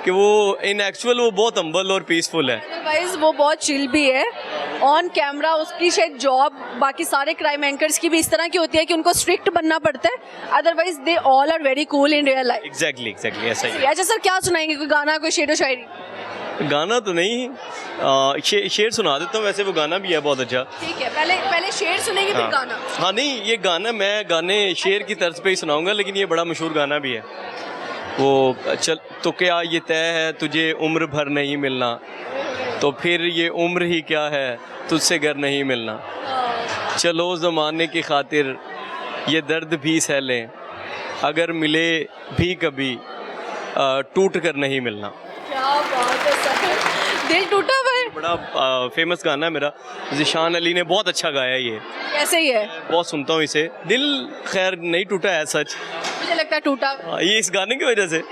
कि वो इन एक्चुअल वो बहुत हम्बल और पीसफुल है। अदरवाइज वो बहुत चिल भी है ऑन कैमरा, उसकी शायद जॉब बाकी सारे क्राइम एंकर्स की भी इस तरह की होती है कि उनको स्ट्रिक्ट बनना पड़ता है, otherwise they all are very cool in real life. Exactly ऐसा ही। अच्छा सर, क्या सुनाएंगे? कोई गाना, कोई शेरो शायरी? गाना तो नहीं, शेर सुना देता हूँ, वैसे वो गाना भी है बहुत अच्छा। ठीक है, पहले शेर सुनेंगे फिर गाना। हाँ नहीं, ये गाना मैं गाने शेर की तर्ज पे ही सुनाऊंगा, लेकिन ये बड़ा मशहूर गाना भी है। वो चल तो क्या ये तय है तुझे उम्र भर नहीं मिलना, तो फिर ये उम्र ही क्या है तुझसे घर नहीं मिलना, चलो ज़माने की खातिर ये दर्द भी सह लें, अगर मिले भी कभी टूट कर नहीं मिलना। क्या बात है सर, दिल टूटा हुआ है। बड़ा फेमस गाना है मेरा, ज़िशान अली ने बहुत अच्छा गाया ये। कैसे ही है? बहुत सुनता हूँ इसे, दिल खैर नहीं टूटा है सच, मुझे लगता है टूटा। ये इस गाने की वजह से।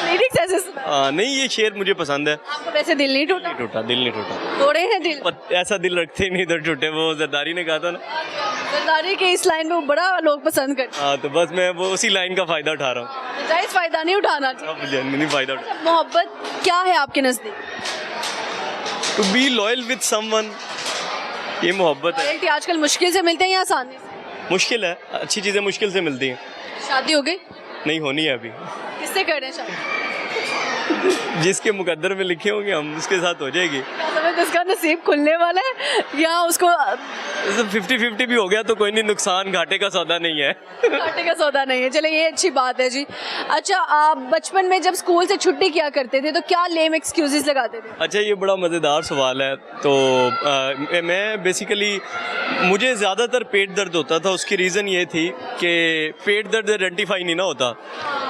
लिरिक्स ऐसे सुना। नहीं, ये शेर मुझे पसंद है। आपको वैसे दिल नहीं टूटा? दिल नहीं टूटा। तोड़े हैं दिल? ऐसा दिल रखते ही नहीं इधर टूटे, वो जरदारी ने कहा था ना। जरदारी के इस लाइन में बड़ा लोग पसंद करते हैं। हाँ, तो बस मैं वो उसी लाइन का फ़ायदा उठा रहा हूँ। जायज़ फ़ायदा नहीं उठाना चाहिए। जेन्युइन फ़ायदा उठा। मोहब्बत क्या है आपके नज़दीक? To be loyal with someone, ये मोहब्बत है। लॉयल्टी आजकल मुश्किल से मिलते हैं या आसानी से? मुश्किल है, अच्छी चीज़ें मुश्किल से मिलती हैं। शादी हो गई? नहीं, होनी है अभी। किससे कर रहे हैं शादी? जिसके मुकद्दर में लिखे होंगे हम, उसके साथ हो जाएगी। उसका नसीब खुलने वाला है या उसको 50-50 भी हो गया तो कोई नहीं, नुकसान घाटे का सौदा नहीं है। घाटे का सौदा नहीं है, चले ये अच्छी बात है जी। अच्छा, आप बचपन में जब स्कूल से छुट्टी किया करते थे तो क्या लेम एक्सक्यूजेस लगाते थे? अच्छा, ये बड़ा मज़ेदार सवाल है। तो मैं बेसिकली, मुझे ज़्यादातर पेट दर्द होता था। उसकी रीज़न ये थी कि पेट दर्द आइडेंटिफाई नहीं ना होता।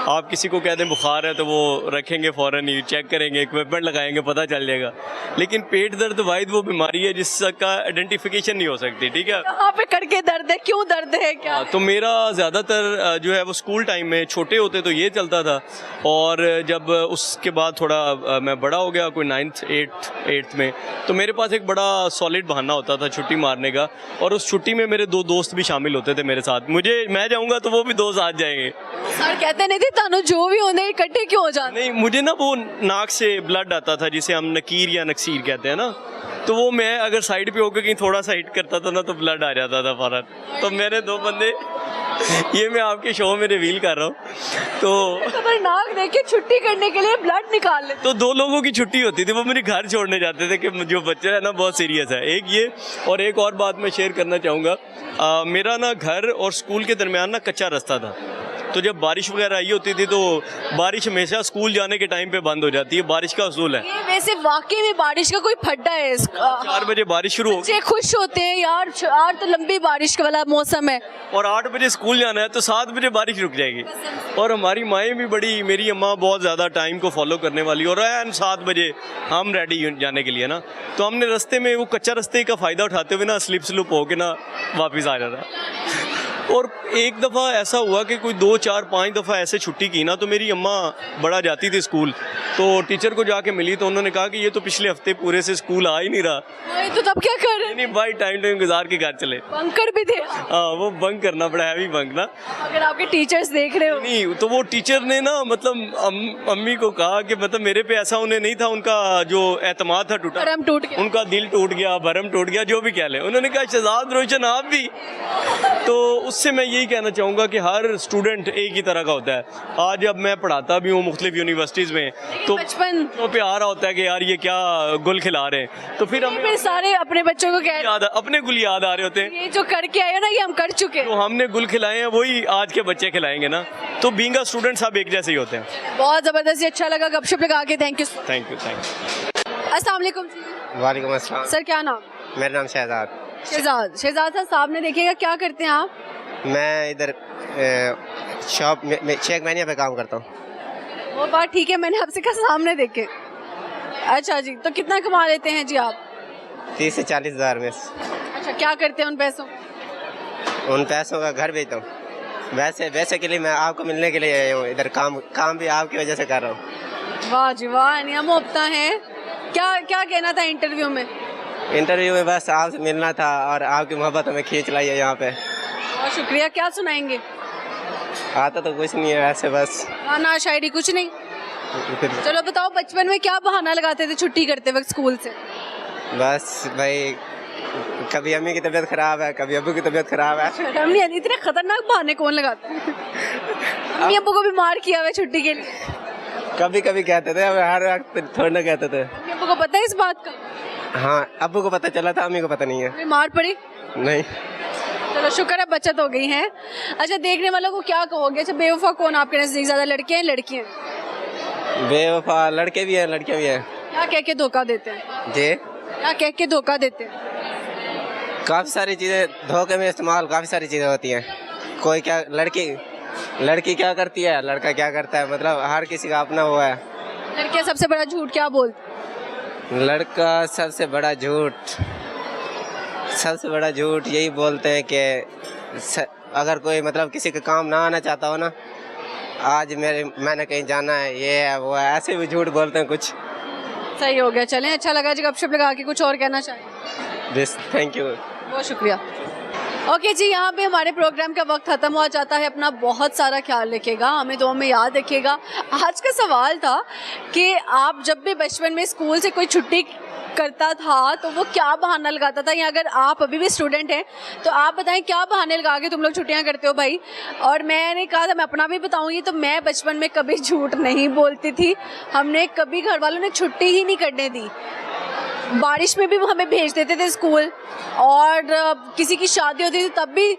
आप किसी को कह दें बुखार है तो वो रखेंगे, फ़ौरन ही चेक करेंगे, इक्विपमेंट लगाएंगे, पता चल जाएगा। लेकिन पेट दर्द वाहिद वो बीमारी है जिसका आइडेंटिफिकेशन नहीं हो सकती, ठीक है। कहाँ पे कड़के दर्द है, क्यों दर्द है, क्या? तो मेरा ज़्यादातर जो है वो स्कूल टाइम में, छोटे होते तो ये चलता था, और जब उसके बाद थोड़ा मैं बड़ा हो गया, कोई 9th 8th में, तो मेरे पास एक बड़ा सॉलिड बहाना होता था छुट्टी मारने का, और उस छुट्टी में मेरे 2 दोस्त भी शामिल होते थे मेरे साथ। मैं जाऊँगा तो वो भी 2 साथ जाएंगे। सर कहते नहीं थे तानो जो भी होने इकट्ठे क्यों हो जाते? नहीं, मुझे ना वो नाक से ब्लड आता था जिसे हम नकीर या नक्सीर कहते हैं ना, तो वो मैं अगर साइड पे होकर कहीं थोड़ा सा हिट करता था ना तो ब्लड आ जाता था फौरन। तो मैंने 2 बंदे, ये मैं आपके शो में रिवील कर रहा हूँ, तो खतरनाक देख के छुट्टी करने के लिए ब्लड निकाल लेते। तो 2 लोगों की छुट्टी होती थी, वो मेरे घर छोड़ने जाते थे कि जो बच्चा है ना बहुत सीरियस है। एक ये, और एक और बात मैं शेयर करना चाहूँगा, मेरा ना घर और स्कूल के दरमियान ना कच्चा रास्ता था, तो जब बारिश वगैरह आई होती थी तो बारिश हमेशा स्कूल जाने के टाइम पे बंद हो जाती है, बारिश का उसूल है। ये वैसे वाकई में बारिश का कोई फड्डा है इसका। 4 बजे बारिश शुरू हो बच्चे खुश होते हैं यार, यार तो लंबी बारिश वाला मौसम है, और 8 बजे स्कूल जाना है तो 7 बजे बारिश रुक जाएगी। और हमारी माएँ भी बड़ी, मेरी अम्मा बहुत ज़्यादा टाइम को फॉलो करने वाली, और 7 बजे हम रेडी जाने के लिए ना, तो हमने रास्ते में वो कच्चा रास्ते का फ़ायदा उठाते हुए ना स्लिप स्लुप होके ना वापस आ जाता। और एक दफ़ा ऐसा हुआ कि कोई 2 4 5 दफ़ा ऐसे छुट्टी की ना, तो मेरी अम्मा बड़ा जाती थी स्कूल, तो टीचर को जाके मिली तो उन्होंने कहा कि ये तो पिछले हफ्ते पूरे से स्कूल आ ही नहीं रहा। तो तब क्या कर रहे? नहीं भाई, टाइम गुजार के घर चले। बंकर भी थे? हाँ, वो बंक करना पड़ा, हैवी बंक ना। अगर आपके टीचर्स देख रहे हो? नहीं, तो वो टीचर ने ना मतलब अम्मी को कहा कि मतलब मेरे पे ऐसा उन्हें नहीं था, उनका जो एतमाद था टूटा, भरम टूट गया, उनका दिल टूट गया, भरम टूट गया, जो भी कह ले। उन्होंने कहा शहजाद रोशन आप भी। तो उससे मैं यही कहना चाहूँगा कि हर स्टूडेंट एक ही तरह का होता है। आज अब मैं पढ़ाता भी हूँ मुख्तलिफ यूनिवर्सिटीज़ में, तो बचपन पे आ रहा होता है कि यार ये क्या गुल खिला रहे हैं, तो फिर हमें सारे अपने बच्चों को कह अपने गुल याद आ रहे होते हैं। ये जो करके आए हो ना, ये हम कर चुके हैं। तो हमने गुल खिलाए हैं, वही आज के बच्चे खिलाएंगे ना। तो बीइंग अ स्टूडेंट सब एक जैसे ही होते हैं। बहुत ज़बरदस्त, अच्छा लगा गपशप लगा के। Thank you. Thank you. अस्सलाम वालेकुम। वालेकुम अस्सलाम। सर क्या नाम? मेरा नाम शहजाद। शहजाद सर, सामने देखिएगा, क्या करते हैं आप? मैं इधर शॉप में शेख मैनिया पे काम करता हूँ। वो बात ठीक है, मैंने आपसे कहा सामने देखे। अच्छा जी, तो कितना कमा लेते हैं जी आप? 30 से 40 हज़ार में। अच्छा, क्या करते हैं उन पैसों? उन पैसों का घर भेजता हूँ। वैसे के लिए मैं आपको मिलने के लिए आया हूँ इधर, काम भी आपकी वजह से कर रहा हूँ। वाह जी वाह, नियम होता है। क्या क्या कहना था इंटरव्यू में? इंटरव्यू में बस आपसे मिलना था और आपकी मोहब्बत हमें खींच लाई है यहाँ पे। बहुत शुक्रिया। क्या सुनाएंगे? आता तो कुछ नहीं है वैसे, बस गाना शायरी कुछ नहीं? चलो बताओ, बचपन में क्या बहाना लगाते थे छुट्टी करते वक्त स्कूल से? बस भाई, कभी अम्मी की तबीयत खराब है, कभी अब्बू की तबीयत खराब है। शर्म नहीं आती? इतने खतरनाक बहाने कौन लगाता है? अम्मी अब्बू को भी मार किया हुआ छुट्टी के लिए? कभी कभी कहते थे, अब हर वक्त थोड़ा ना कहते थे। अम्मी अब्बू को पता है इस बात का? हाँ, अब्बू को पता चला था, अम्मी को पता नहीं है। मार पड़ी? नहीं। चलो शुक्र है बचत हो गई है। अच्छा, देखने वालों को क्या कहोगे? अच्छा, बेवफा कौन आपके नजदीक, ज्यादा लड़के हैं लड़कियां? बेवफा लड़के भी हैं लड़कियां भी हैं। क्या कह के धोखा देते हैं जी? क्या कह के धोखा देते हैं? काफ़ी सारी चीज़ें धोखे में इस्तेमाल, काफ़ी सारी चीज़ें होती हैं। कोई क्या, लड़की क्या करती है, लड़का क्या करता है, मतलब हर किसी का अपना वो है। लड़कियां सबसे बड़ा झूठ क्या बोलते? लड़का सबसे बड़ा झूठ यही बोलते हैं कि अगर कोई मतलब किसी का काम ना आना चाहता हो ना, आज मैंने कहीं जाना है, ये है वो है, ऐसे भी झूठ बोलते हैं कुछ। सही हो गया, चलें, अच्छा लगा जी गपशप लगा के। कुछ और कहना चाहिए? बस, थैंक यू, बहुत शुक्रिया। ओके जी, यहाँ पे हमारे प्रोग्राम का वक्त ख़त्म हो जाता है। अपना बहुत सारा ख्याल रखिएगा, हमें दुआ में याद रखिएगा। आज का सवाल था कि आप जब भी बचपन में स्कूल से कोई छुट्टी करता था तो वो क्या बहाना लगाता था, या अगर आप अभी भी स्टूडेंट हैं तो आप बताएं क्या बहाने लगा के तुम लोग छुट्टियां करते हो भाई। और मैंने कहा था मैं अपना भी बताऊंगी, तो मैं बचपन में कभी झूठ नहीं बोलती थी। हमने कभी, घर वालों ने छुट्टी ही नहीं करने दी। बारिश में भी वो हमें भेज देते थे स्कूल, और किसी की शादी होती थी तब भी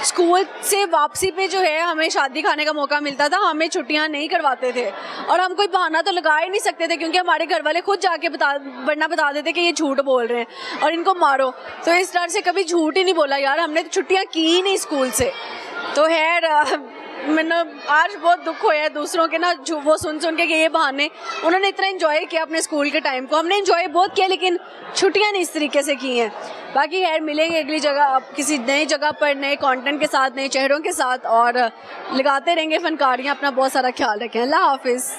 स्कूल से वापसी पे जो है हमें शादी खाने का मौका मिलता था, हमें छुट्टियां नहीं करवाते थे। और हम कोई बहाना तो लगा ही नहीं सकते थे, क्योंकि हमारे घर वाले खुद जाके बता देते कि ये झूठ बोल रहे हैं और इनको मारो। तो इस तरह से कभी झूठ ही नहीं बोला यार हमने, तो छुट्टियां की ही नहीं स्कूल से। तो खैर मैंने आज बहुत दुख होया है दूसरों के ना वो सुन के कि ये बहाने उन्होंने इतना एंजॉय किया अपने स्कूल के टाइम को। हमने एंजॉय बहुत किया लेकिन छुट्टियां नहीं इस तरीके से की हैं। बाकी खैर मिलेंगे अगली जगह अब किसी नई जगह पर नए कंटेंट के साथ, नए चेहरों के साथ, और लगाते रहेंगे फनकारियाँ। अपना बहुत सारा ख्याल रखें। अल्लाह हाफिज़।